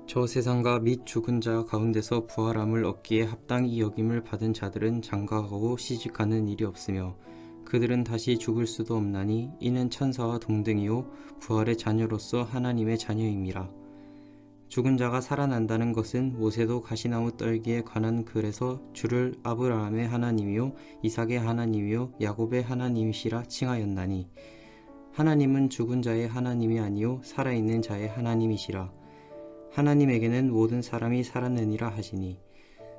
저 세상과 및 죽은 자 가운데서 부활함을 얻기에 합당히 여김을 받은 자들은 장가가고 시집가는 일이 없으며 그들은 다시 죽을 수도 없나니 이는 천사와 동등이요 부활의 자녀로서 하나님의 자녀임이라. 죽은 자가 살아난다는 것은 모세도 가시나무 떨기에 관한 글에서 주를 아브라함의 하나님이요 이삭의 하나님이요 야곱의 하나님이시라 칭하였나니 하나님은 죽은 자의 하나님이 아니요 살아있는 자의 하나님이시라. 하나님에게는 모든 사람이 살았느니라 하시니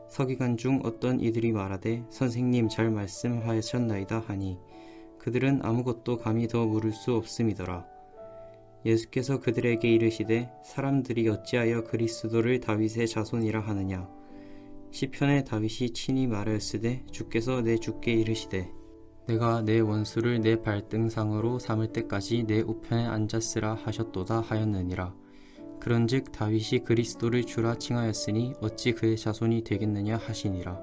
서기관 중 어떤 이들이 말하되 선생님 잘 말씀하셨나이다 하니 그들은 아무것도 감히 더 물을 수 없음이더라. 예수께서 그들에게 이르시되 사람들이 어찌하여 그리스도를 다윗의 자손이라 하느냐. 시편에 다윗이 친히 말하였으되 주께서 내 주께 이르시되 내가 내 원수를 내 발등상으로 삼을 때까지 내 우편에 앉았으라 하셨도다 하였느니라. 그런즉 다윗이 그리스도를 주라 칭하였으니 어찌 그의 자손이 되겠느냐 하시니라.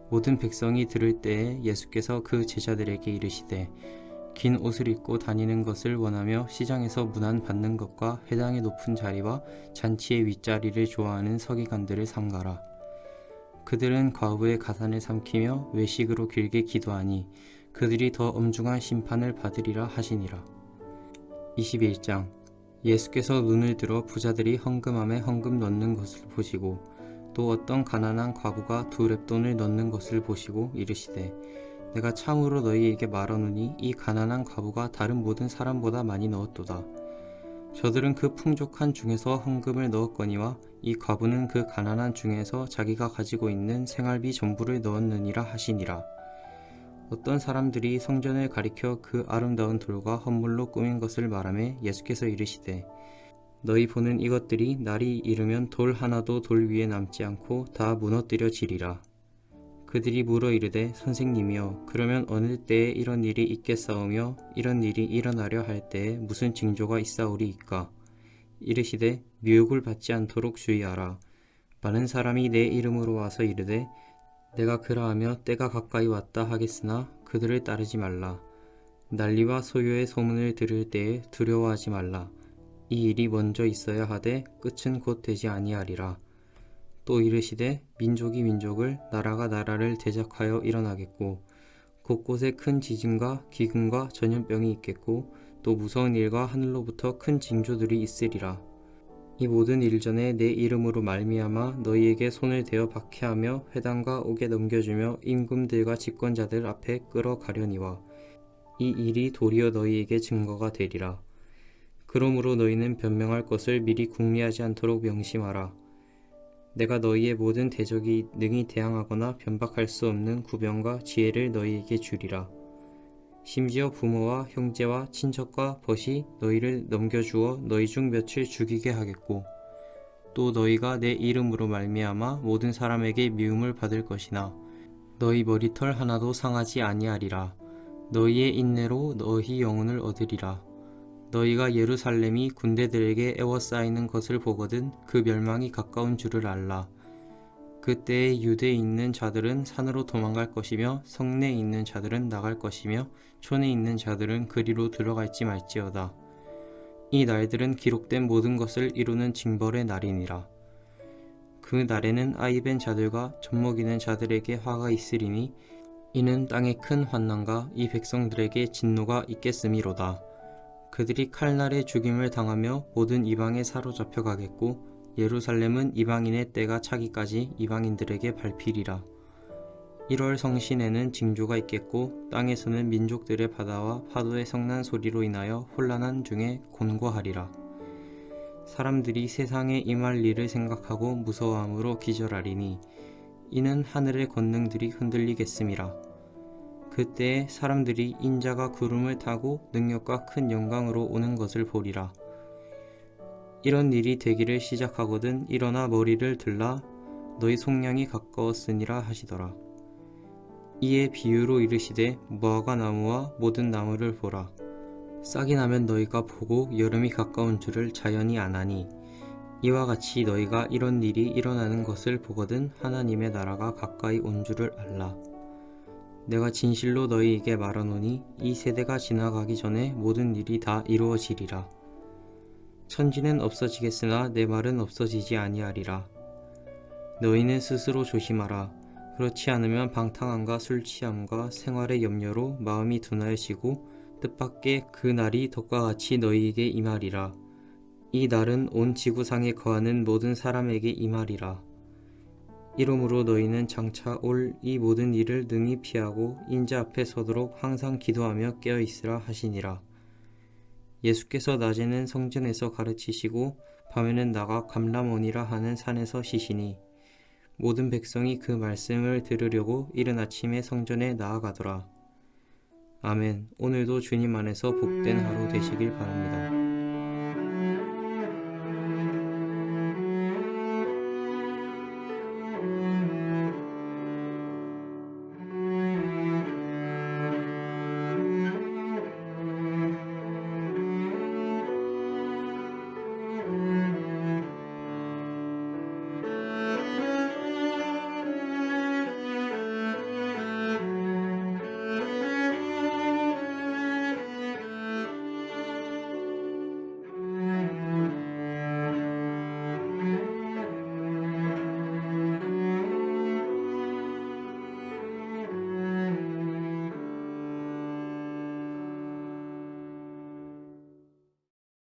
모든 백성이 들을 때에 예수께서 그 제자들에게 이르시되 긴 옷을 입고 다니는 것을 원하며 시장에서 문안 받는 것과 회당의 높은 자리와 잔치의 윗자리를 좋아하는 서기관들을 삼가라. 그들은 과부의 가산을 삼키며 외식으로 길게 기도하니 그들이 더 엄중한 심판을 받으리라 하시니라. 21장 예수께서 눈을 들어 부자들이 헌금함에 헌금 넣는 것을 보시고 또 어떤 가난한 과부가 2렙돈을 넣는 것을 보시고 이르시되 내가 참으로 너희에게 말하노니 이 가난한 과부가 다른 모든 사람보다 많이 넣었도다. 저들은 그 풍족한 중에서 헌금을 넣었거니와 이 과부는 그 가난한 중에서 자기가 가지고 있는 생활비 전부를 넣었느니라 하시니라. 어떤 사람들이 성전을 가리켜 그 아름다운 돌과 헌물로 꾸민 것을 말하며 예수께서 이르시되 너희 보는 이것들이 날이 이르면 돌 하나도 돌 위에 남지 않고 다 무너뜨려지리라. 그들이 물어 이르되 선생님이여 그러면 어느 때에 이런 일이 있겠사오며 이런 일이 일어나려 할 때에 무슨 징조가 있사오리이까? 이르시되 미혹을 받지 않도록 주의하라. 많은 사람이 내 이름으로 와서 이르되 내가 그라하며 때가 가까이 왔다 하겠으나 그들을 따르지 말라. 난리와 소요의 소문을 들을 때에 두려워하지 말라. 이 일이 먼저 있어야 하되 끝은 곧 되지 아니하리라. 또 이르시되 민족이 민족을 나라가 나라를 대적하여 일어나겠고 곳곳에 큰 지진과 기근과 전염병이 있겠고 또 무서운 일과 하늘로부터 큰 징조들이 있으리라. 이 모든 일 전에 내 이름으로 말미암아 너희에게 손을 대어 박해하며 회당과 옥에 넘겨주며 임금들과 집권자들 앞에 끌어가려니와 이 일이 도리어 너희에게 증거가 되리라. 그러므로 너희는 변명할 것을 미리 궁리하지 않도록 명심하라. 내가 너희의 모든 대적이 능히 대항하거나 변박할 수 없는 구병과 지혜를 너희에게 주리라. 심지어 부모와 형제와 친척과 벗이 너희를 넘겨주어 너희 중 며칠 죽이게 하겠고 또 너희가 내 이름으로 말미암아 모든 사람에게 미움을 받을 것이나 너희 머리털 하나도 상하지 아니하리라. 너희의 인내로 너희 영혼을 얻으리라. 너희가 예루살렘이 군대들에게 에워싸이는 것을 보거든 그 멸망이 가까운 줄을 알라. 그때에 유대에 있는 자들은 산으로 도망갈 것이며 성내에 있는 자들은 나갈 것이며 촌에 있는 자들은 그리로 들어갈지 말지어다. 이 날들은 기록된 모든 것을 이루는 징벌의 날이니라. 그 날에는 아이벤 자들과 젖먹이는 자들에게 화가 있으리니 이는 땅에 큰 환난과 이 백성들에게 진노가 있겠음이로다. 그들이 칼날에 죽임을 당하며 모든 이방에 사로잡혀 가겠고 예루살렘은 이방인의 때가 차기까지 이방인들에게 밟히리라. 1월 성신에는 징조가 있겠고 땅에서는 민족들의 바다와 파도의 성난 소리로 인하여 혼란한 중에 곤고하리라. 사람들이 세상에 임할 일을 생각하고 무서워함으로 기절하리니 이는 하늘의 권능들이 흔들리겠음이라. 그때에 사람들이 인자가 구름을 타고 능력과 큰 영광으로 오는 것을 보리라. 이런 일이 되기를 시작하거든 일어나 머리를 들라 너희 속량이 가까웠으니라 하시더라. 이에 비유로 이르시되 무화과 나무와 모든 나무를 보라. 싹이 나면 너희가 보고 여름이 가까운 줄을 자연히 아나니 이와 같이 너희가 이런 일이 일어나는 것을 보거든 하나님의 나라가 가까이 온 줄을 알라. 내가 진실로 너희에게 말하노니 이 세대가 지나가기 전에 모든 일이 다 이루어지리라. 천지는 없어지겠으나 내 말은 없어지지 아니하리라. 너희는 스스로 조심하라. 그렇지 않으면 방탕함과 술취함과 생활의 염려로 마음이 둔하여지고 뜻밖의 그 날이 덕과 같이 너희에게 임하리라. 이 날은 온 지구상에 거하는 모든 사람에게 임하리라. 이러므로 너희는 장차 올 이 모든 일을 능히 피하고 인자 앞에 서도록 항상 기도하며 깨어있으라 하시니라. 예수께서 낮에는 성전에서 가르치시고 밤에는 나가 감람원이라 하는 산에서 쉬시니 모든 백성이 그 말씀을 들으려고 이른 아침에 성전에 나아가더라. 아멘. 오늘도 주님 안에서 복된 하루 되시길 바랍니다.